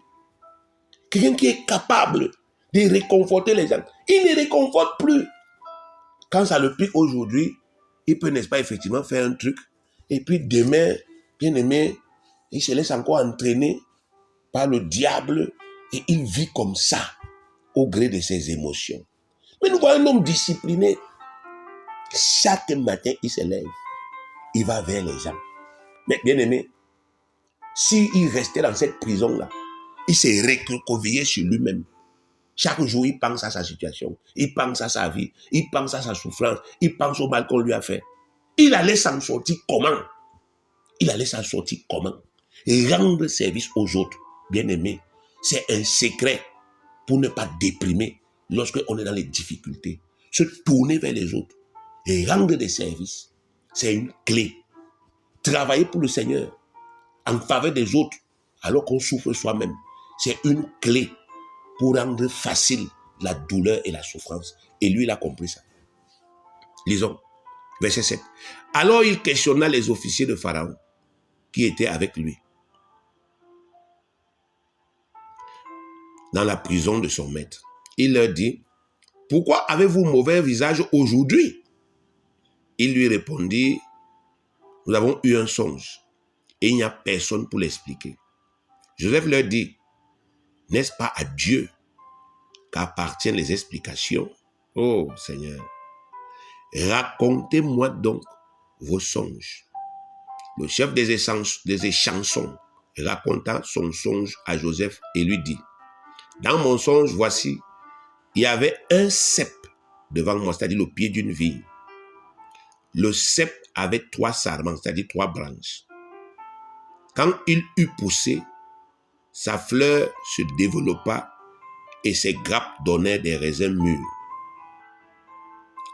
Quelqu'un qui est capable de réconforter les gens, il ne réconforte plus. Quand ça le pique aujourd'hui, il peut, n'est-ce pas, effectivement faire un truc, et puis demain, bien aimé, il se laisse encore entraîner par le diable, et il vit comme ça, au gré de ses émotions. Mais nous voyons un homme discipliné. Chaque matin, il se lève, il va vers les gens. Mais bien aimé, s'il restait dans cette prison-là, il s'est recroquevillé sur lui-même. Chaque jour, il pense à sa situation, il pense à sa vie, il pense à sa souffrance, il pense au mal qu'on lui a fait. Il allait s'en sortir comment? Il allait s'en sortir comment? Et rendre service aux autres, bien aimé, c'est un secret pour ne pas déprimer lorsque on est dans les difficultés. Se tourner vers les autres et rendre des services, c'est une clé. Travailler pour le Seigneur en faveur des autres alors qu'on souffre soi-même, c'est une clé pour rendre facile la douleur et la souffrance. Et lui, il a compris ça. Lisons, verset 7. Alors il questionna les officiers de Pharaon qui étaient avec lui. dans la prison de son maître. Il leur dit, « Pourquoi avez-vous mauvais visage aujourd'hui ?» Il lui répondit, « Nous avons eu un songe et il n'y a personne pour l'expliquer. » Joseph leur dit, « N'est-ce pas à Dieu qu'appartiennent les explications? Oh Seigneur, racontez-moi donc vos songes. » Le chef des échansons raconta son songe à Joseph et lui dit, « Dans mon songe, voici, il y avait un cep devant moi, c'est-à-dire le pied d'une vigne. Le cep avait 3 sarments, c'est-à-dire 3 branches. Quand il eut poussé, sa fleur se développa et ses grappes donnèrent des raisins mûrs.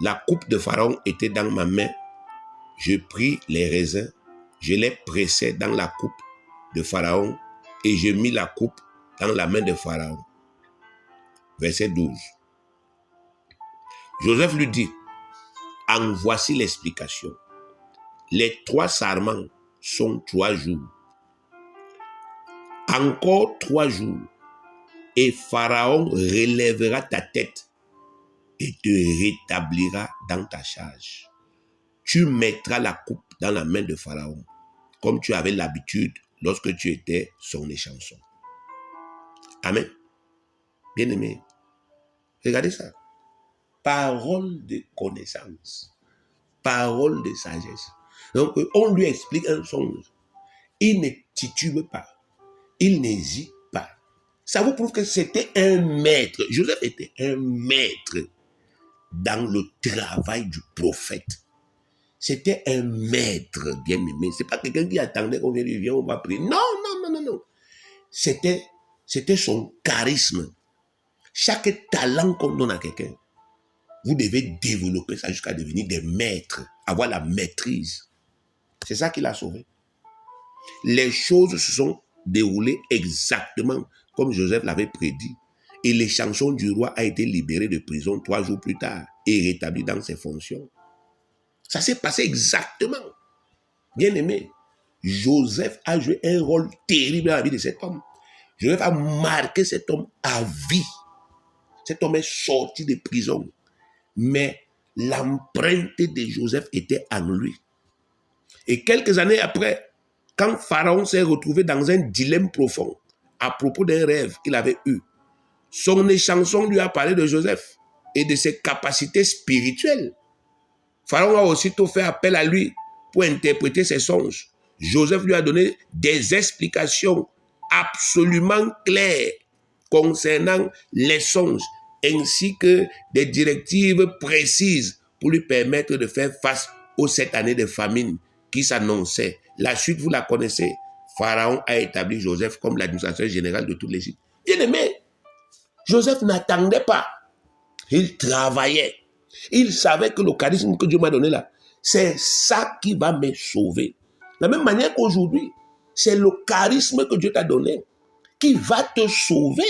La coupe de Pharaon était dans ma main. Je pris les raisins, je les pressai dans la coupe de Pharaon et je mis la coupe dans la main de Pharaon. » Verset 12. Joseph lui dit, « En voici l'explication. Les 3 sarments sont 3 jours. Encore 3 jours, et Pharaon relèvera ta tête et te rétablira dans ta charge. Tu mettras la coupe dans la main de Pharaon, comme tu avais l'habitude lorsque tu étais son échanson. » Amen. Bien-aimé, regardez ça. Parole de connaissance, parole de sagesse. Donc, on lui explique un songe. Il ne titube pas, il n'hésite pas. Ça vous prouve que c'était un maître. Joseph était un maître dans le travail du prophète. C'était un maître bien-aimé. C'est pas quelqu'un qui attendait qu'on vienne, viens, on va prier. Non, non, non, non, non. C'était son charisme. Chaque talent qu'on donne à quelqu'un, vous devez développer ça jusqu'à devenir des maîtres, avoir la maîtrise. C'est ça qui l'a sauvé. Les choses se sont déroulées exactement comme Joseph l'avait prédit. Et l'échanson du roi a été libéré de prison 3 jours plus tard et rétabli dans ses fonctions. Ça s'est passé exactement. Bien aimé, Joseph a joué un rôle terrible dans la vie de cet homme. Joseph a marqué cet homme à vie. Cet homme est sorti de prison. Mais l'empreinte de Joseph était en lui. Et quelques années après, quand Pharaon s'est retrouvé dans un dilemme profond à propos d'un rêve qu'il avait eu, son échanson lui a parlé de Joseph et de ses capacités spirituelles. Pharaon a aussitôt fait appel à lui pour interpréter ses songes. Joseph lui a donné des explications absolument claires concernant les songes, ainsi que des directives précises pour lui permettre de faire face aux 7 années de famine qui s'annonçaient. La suite, vous la connaissez. Pharaon a établi Joseph comme l'administrateur général de toute l'Égypte. Bien aimé, Joseph n'attendait pas. Il travaillait. Il savait que le charisme que Dieu m'a donné là, c'est ça qui va me sauver. De la même manière qu'aujourd'hui, c'est le charisme que Dieu t'a donné qui va te sauver.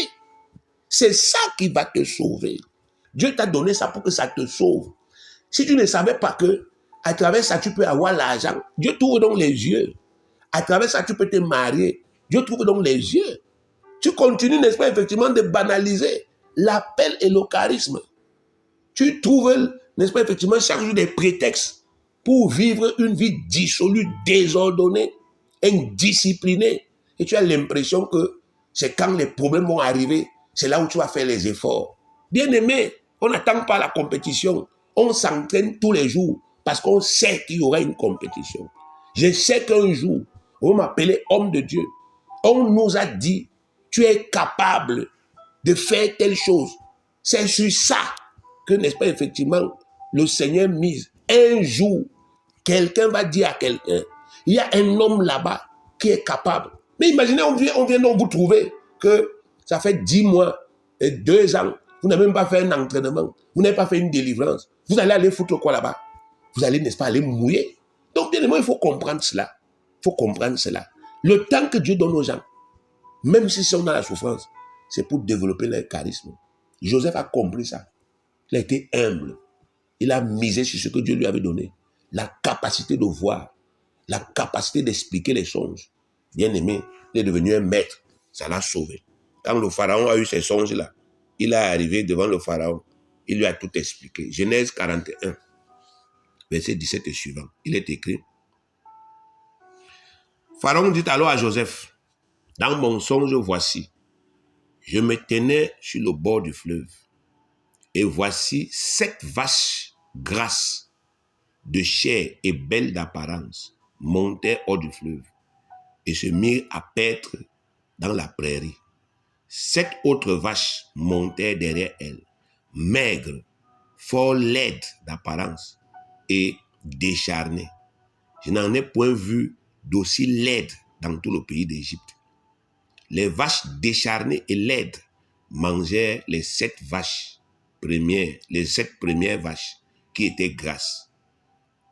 C'est ça qui va te sauver. Dieu t'a donné ça pour que ça te sauve. Si tu ne savais pas que à travers ça, tu peux avoir l'argent, Dieu t'ouvre donc les yeux. À travers ça, tu peux te marier. Dieu t'ouvre donc les yeux. Tu continues, n'est-ce pas, effectivement, de banaliser l'appel et le charisme. Tu trouves, n'est-ce pas, effectivement, chaque jour des prétextes pour vivre une vie dissolue, désordonnée, indisciplinée. Et tu as l'impression que c'est quand les problèmes vont arriver, c'est là où tu vas faire les efforts. Bien aimé, on n'attend pas la compétition. On s'entraîne tous les jours parce qu'on sait qu'il y aura une compétition. Je sais qu'un jour, on m'appelait homme de Dieu. On nous a dit, tu es capable de faire telle chose. C'est sur ça que, n'est-ce pas, effectivement, le Seigneur mise. Un jour, quelqu'un va dire à quelqu'un, il y a un homme là-bas qui est capable. Mais imaginez, on vient donc vous trouver que ça fait 10 mois et 2 ans, vous n'avez même pas fait un entraînement, vous n'avez pas fait une délivrance. Vous allez aller foutre quoi là-bas? Vous allez, n'est-ce pas, aller mouiller. Donc, bien évidemment, il faut comprendre cela. Il faut comprendre cela. Le temps que Dieu donne aux gens, même si c'est dans la souffrance, c'est pour développer leur charisme. Joseph a compris ça. Il a été humble. Il a misé sur ce que Dieu lui avait donné. La capacité de voir, la capacité d'expliquer les songes. Bien aimé, il est devenu un maître. Ça l'a sauvé. Quand le pharaon a eu ces songes-là, il est arrivé devant le pharaon. Il lui a tout expliqué. Genèse 41, verset 17 et suivant. Il est écrit. Pharaon dit alors à Joseph, dans mon songe, voici, je me tenais sur le bord du fleuve, et voici 7 vaches grasses, de chair et belles d'apparence, montaient hors du fleuve, et se mirent à paître dans la prairie. 7 autres vaches montaient derrière elles, maigres, fort laides d'apparence et décharnées. Je n'en ai point vu d'aussi laides dans tout le pays d'Égypte. Les vaches décharnées et laides mangèrent les 7 premières vaches qui étaient grasses.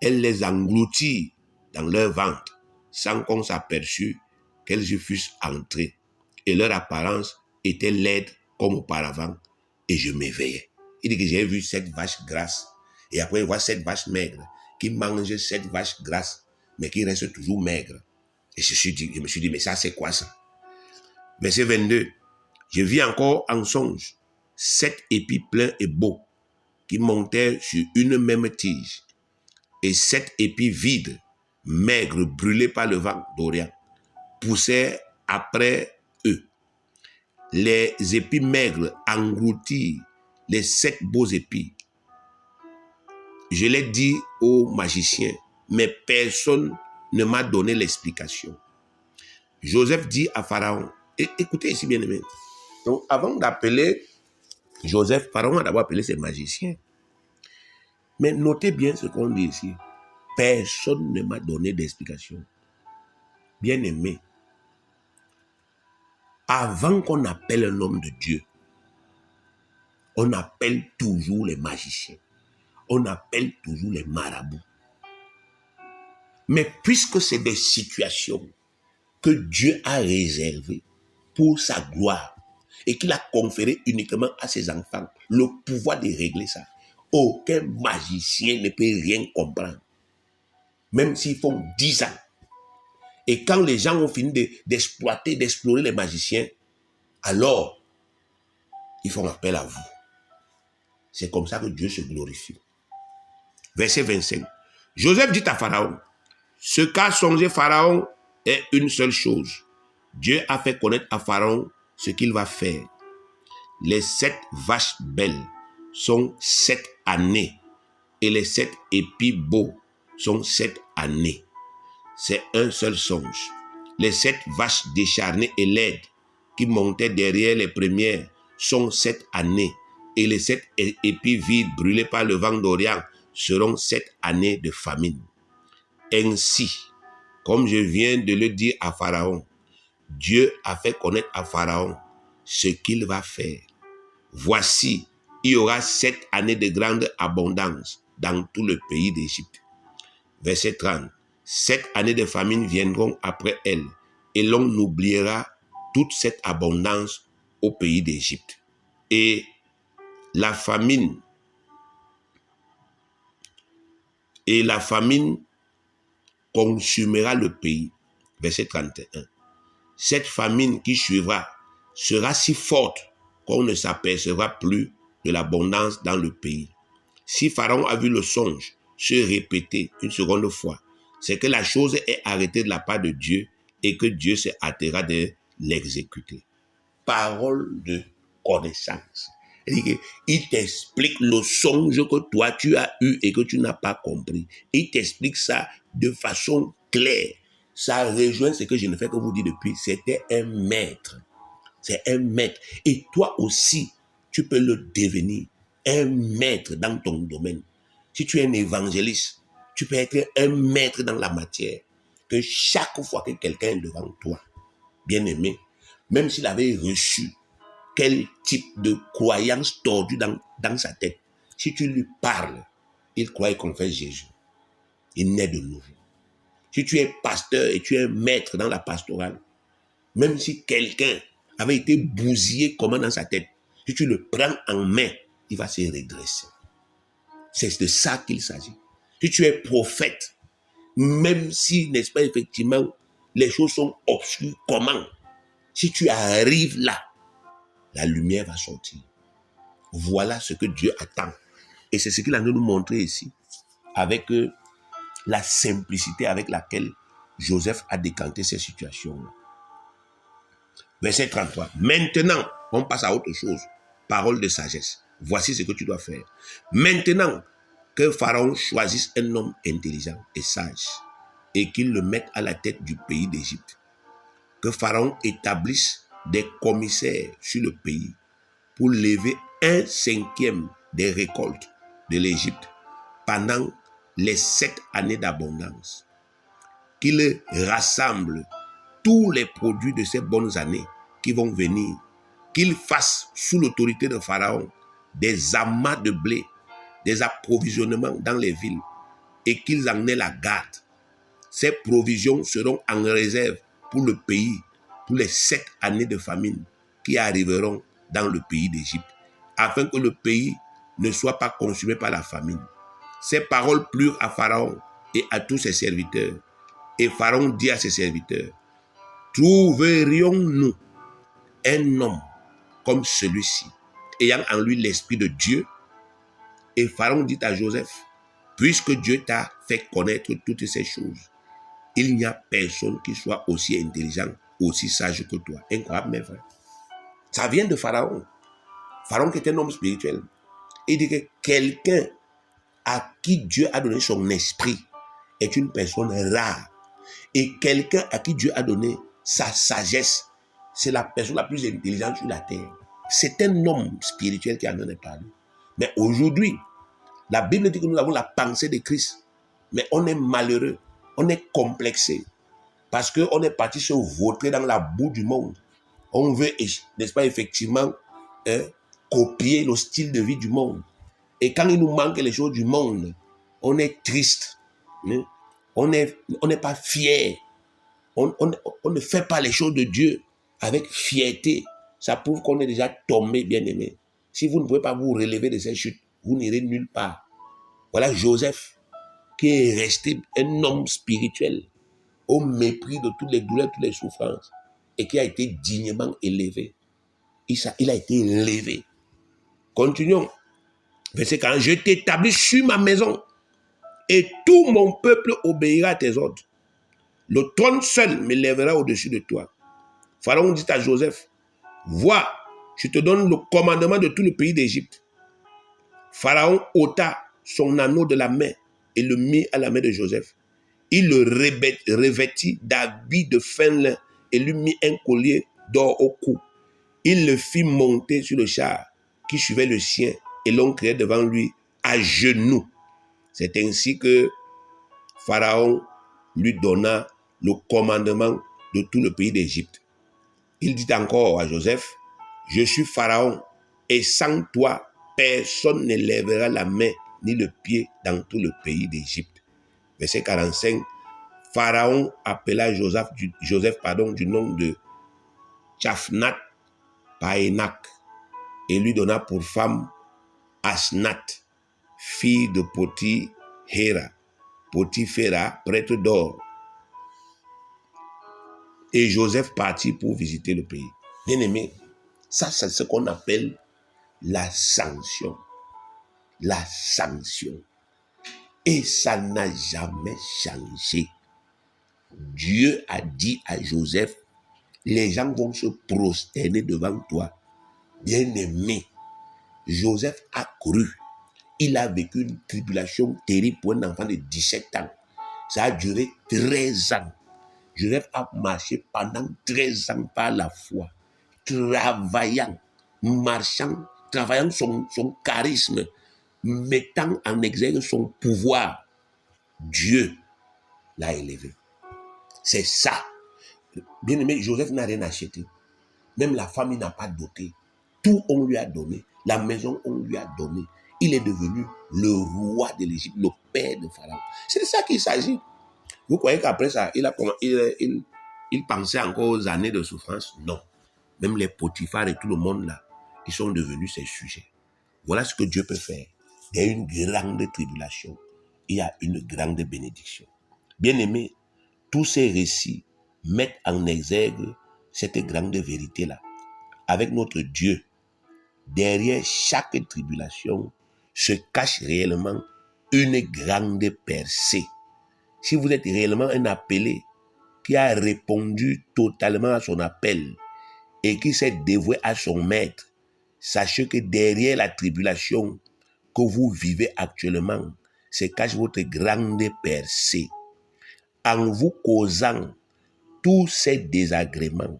Elles les engloutirent dans leur ventre sans qu'on s'aperçût qu'elles y fussent entrées, et leur apparence était laide comme auparavant, et je m'éveillais. Il dit que j'ai vu 7 vaches grasses, et après il voit 7 vaches maigres qui mangent 7 vaches grasses, mais qui restent toujours maigres. Et je me suis dit, mais ça c'est quoi ça? Verset 22, je vis encore en songe 7 épis pleins et beaux qui montaient sur une même tige, et 7 épis vides, maigres, brûlés par le vent d'Orient, poussaient après eux. Les épis maigres engloutirent les 7 beaux épis. Je l'ai dit aux magiciens, mais personne ne m'a donné l'explication. Joseph dit à Pharaon, écoutez ici bien aimé, donc avant d'appeler Joseph, Pharaon a d'abord appelé ses magiciens. Mais notez bien ce qu'on dit ici. Personne ne m'a donné d'explication. Bien aimé, avant qu'on appelle un homme de Dieu, on appelle toujours les magiciens. On appelle toujours les marabouts. Mais puisque c'est des situations que Dieu a réservées pour sa gloire et qu'il a conféré uniquement à ses enfants le pouvoir de régler ça, aucun magicien ne peut rien comprendre. Même s'ils font 10 ans. Et quand les gens ont fini d'exploiter, d'explorer les magiciens, alors, ils font appel à vous. C'est comme ça que Dieu se glorifie. Verset 25. Joseph dit à Pharaon, ce qu'a songé Pharaon est une seule chose. Dieu a fait connaître à Pharaon ce qu'il va faire. Les 7 vaches belles sont 7 années et les 7 épis beaux sont 7 années. C'est un seul songe. Les 7 vaches décharnées et laides qui montaient derrière les premières sont 7 années, et les 7 épis vides brûlés par le vent d'Orient seront 7 années de famine. Ainsi, comme je viens de le dire à Pharaon, Dieu a fait connaître à Pharaon ce qu'il va faire. Voici, il y aura 7 années de grande abondance dans tout le pays d'Égypte. Verset 30. 7 années de famine viendront après elle, et l'on oubliera toute cette abondance au pays d'Égypte. Et la famine consumera le pays. Verset 31. Cette famine qui suivra sera si forte qu'on ne s'apercevra plus de l'abondance dans le pays. Si Pharaon a vu le songe se répéter une seconde fois, c'est que la chose est arrêtée de la part de Dieu et que Dieu se hâtera de l'exécuter. Parole de connaissance. Il t'explique le songe que toi tu as eu et que tu n'as pas compris. Il t'explique ça de façon claire. Ça rejoint ce que je ne fais que vous dire depuis. C'était un maître. C'est un maître. Et toi aussi, tu peux le devenir. Un maître dans ton domaine. Si tu es un évangéliste, tu peux être un maître dans la matière. Que chaque fois que quelqu'un est devant toi, bien aimé, même s'il avait reçu quel type de croyance tordue dans sa tête, si tu lui parles, il croit et confesse Jésus. Il naît de nouveau. Si tu es pasteur et tu es maître dans la pastorale, même si quelqu'un avait été bousillé comment dans sa tête, si tu le prends en main, il va se redresser. C'est de ça qu'il s'agit. Si tu es prophète, même si, n'est-ce pas, effectivement, les choses sont obscures, comment? Si tu arrives là, la lumière va sortir. Voilà ce que Dieu attend. Et c'est ce qu'il a nous montrer ici, avec la simplicité avec laquelle Joseph a décanté ces situations. Verset 33. Maintenant, on passe à autre chose. Parole de sagesse. Voici ce que tu dois faire. Maintenant que Pharaon choisisse un homme intelligent et sage et qu'il le mette à la tête du pays d'Égypte, que Pharaon établisse des commissaires sur le pays pour lever 1/5 des récoltes de l'Égypte pendant les 7 années d'abondance, qu'il rassemble tous les produits de ces bonnes années qui vont venir, qu'il fasse sous l'autorité de Pharaon des amas de blé, des approvisionnements dans les villes et qu'ils en aient la garde. Ces provisions seront en réserve pour le pays, pour les 7 années de famine qui arriveront dans le pays d'Égypte, afin que le pays ne soit pas consumé par la famine. Ces paroles plurent à Pharaon et à tous ses serviteurs. Et Pharaon dit à ses serviteurs, trouverions-nous un homme comme celui-ci, ayant en lui l'esprit de Dieu? Et Pharaon dit à Joseph, puisque Dieu t'a fait connaître toutes ces choses, il n'y a personne qui soit aussi intelligent, aussi sage que toi. Incroyable, mes frères. Ça vient de Pharaon. Pharaon qui est un homme spirituel. Il dit que quelqu'un à qui Dieu a donné son esprit est une personne rare. Et quelqu'un à qui Dieu a donné sa sagesse, c'est la personne la plus intelligente sur la terre. C'est un homme spirituel qui en a parlé. Mais aujourd'hui, la Bible dit que nous avons la pensée de Christ. Mais on est malheureux, on est complexé. Parce qu'on est parti se vautrer dans la boue du monde. On veut, n'est-ce pas, effectivement, copier le style de vie du monde. Et quand il nous manque les choses du monde, on est triste. On n'est pas fier. On ne fait pas les choses de Dieu avec fierté. Ça prouve qu'on est déjà tombé, bien aimé. Si vous ne pouvez pas vous relever de cette chute, vous n'irez nulle part. Voilà Joseph, qui est resté un homme spirituel, au mépris de toutes les douleurs, toutes les souffrances, et qui a été dignement élevé. Il a été élevé. Continuons. Verset 40. Je t'établis sur ma maison, et tout mon peuple obéira à tes ordres. Le trône seul me lèvera au-dessus de toi. Pharaon dit à Joseph, vois, je te donne le commandement de tout le pays d'Égypte. Pharaon ôta son anneau de la main et le mit à la main de Joseph. Il le revêtit d'habits de fin lin et lui mit un collier d'or au cou. Il le fit monter sur le char qui suivait le sien et l'on criait devant lui à genoux. C'est ainsi que Pharaon lui donna le commandement de tout le pays d'Égypte. Il dit encore à Joseph, je suis Pharaon et sans toi, personne ne lèvera la main ni le pied dans tout le pays d'Égypte. Verset 45, Pharaon appela Joseph du nom de Tchaphnath Paénac et lui donna pour femme Asnath, fille de Potiphera, prêtre d'or. Et Joseph partit pour visiter le pays. Bien aimé, ça c'est ce qu'on appelle la sanction. La sanction. Et ça n'a jamais changé. Dieu a dit à Joseph, les gens vont se prosterner devant toi. Bien aimé, Joseph a cru. Il a vécu une tribulation terrible pour un enfant de 17 ans. Ça a duré 13 ans. Joseph a marché pendant 13 ans par la foi, travaillant son charisme, mettant en exergue son pouvoir. Dieu l'a élevé. C'est ça. Bien aimé, Joseph n'a rien acheté. Même la famille n'a pas doté. Tout on lui a donné. La maison on lui a donné. Il est devenu le roi de l'Égypte, le père de Pharaon. C'est de ça qu'il s'agit. Vous croyez qu'après ça, il pensait encore aux années de souffrance? Non. Même les Potiphar et tout le monde là, ils sont devenus ses sujets. Voilà ce que Dieu peut faire. Il y a une grande tribulation. Il y a une grande bénédiction. Bien aimé, tous ces récits mettent en exergue cette grande vérité-là. avec notre Dieu, derrière chaque tribulation se cache réellement une grande percée. Si vous êtes réellement un appelé qui a répondu totalement à son appel et qui s'est dévoué à son maître, sachez que derrière la tribulation que vous vivez actuellement se cache votre grande percée. En vous causant tous ces désagréments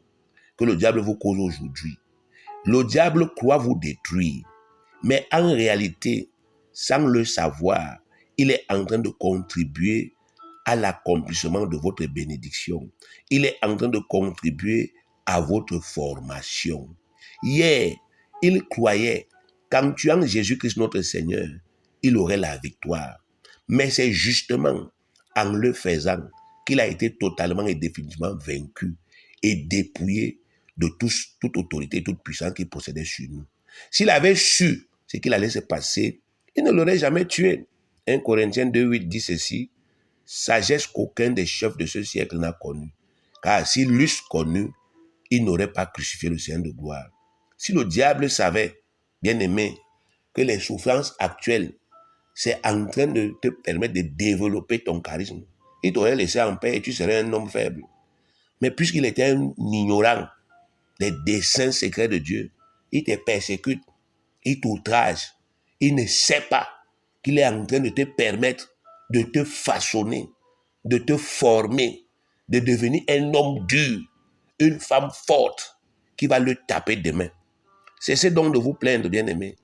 que le diable vous cause aujourd'hui, le diable croit vous détruire, mais en réalité, sans le savoir, il est en train de contribuer à l'accomplissement de votre bénédiction. Il est en train de contribuer à votre formation. Hier, il croyait qu'en tuant Jésus-Christ notre Seigneur, il aurait la victoire. Mais c'est justement en le faisant qu'il a été totalement et définitivement vaincu et dépouillé de toute autorité, toute puissance qu'il possédait sur nous. S'il avait su ce qu'il allait se passer, il ne l'aurait jamais tué. 1 Corinthiens 2,8 dit ceci: sagesse qu'aucun des chefs de ce siècle n'a connue. Car s'ils l'eussent connu, ils n'auraient pas crucifié le Seigneur de gloire. Si le diable savait, bien-aimé, que les souffrances actuelles, c'est en train de te permettre de développer ton charisme, il t'aurait laissé en paix et tu serais un homme faible. Mais puisqu'il était un ignorant des desseins secrets de Dieu, il te persécute, il t'outrage, il ne sait pas qu'il est en train de te permettre de te façonner, de te former, de devenir un homme dur, une femme forte qui va le taper demain. Cessez donc de vous plaindre, bien-aimés.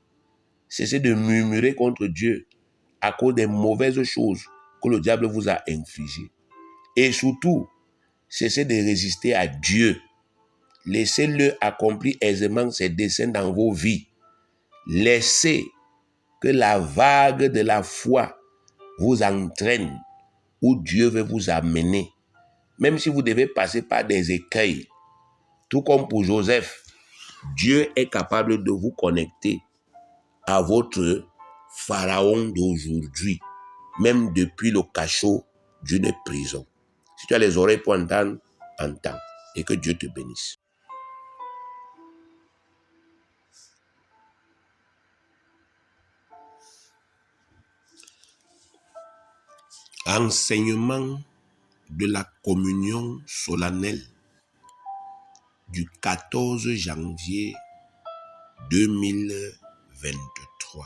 Cessez de murmurer contre Dieu à cause des mauvaises choses que le diable vous a infligées. Et surtout, cessez de résister à Dieu. Laissez-le accomplir aisément ses desseins dans vos vies. Laissez que la vague de la foi vous entraîne où Dieu veut vous amener. Même si vous devez passer par des écueils, tout comme pour Joseph, Dieu est capable de vous connecter à votre pharaon d'aujourd'hui, même depuis le cachot d'une prison. Si tu as les oreilles pour entendre, entends, et que Dieu te bénisse. Enseignement de la communion solennelle du 14 janvier 2023.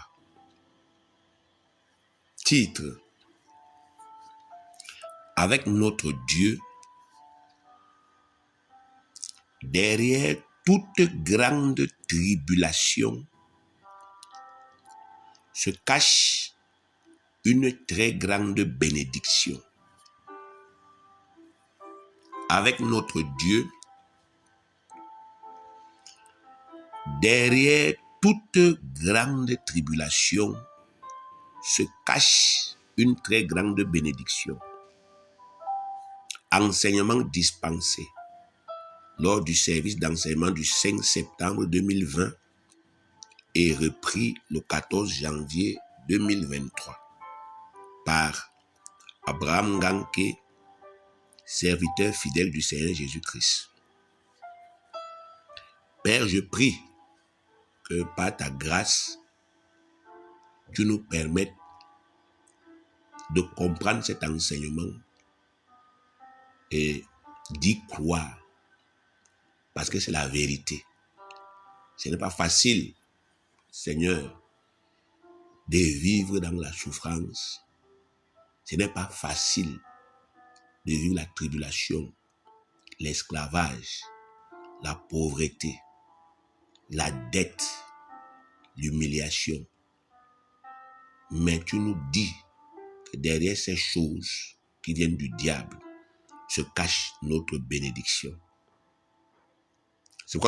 Titre: avec notre Dieu, derrière toute grande tribulation se cache une très grande bénédiction. Avec notre Dieu, derrière toute grande tribulation se cache une très grande bénédiction. Enseignement dispensé lors du service d'enseignement du 5 septembre 2020 et repris le 14 janvier 2023 par Abraham Ganke, serviteur fidèle du Seigneur Jésus-Christ. Père, je prie que par ta grâce, tu nous permettes de comprendre cet enseignement et d'y croire, parce que c'est la vérité. Ce n'est pas facile, Seigneur, de vivre dans la souffrance. Ce n'est pas facile de vivre la tribulation, l'esclavage, la pauvreté, la dette, l'humiliation. Mais tu nous dis que derrière ces choses qui viennent du diable se cache notre bénédiction. C'est pourquoi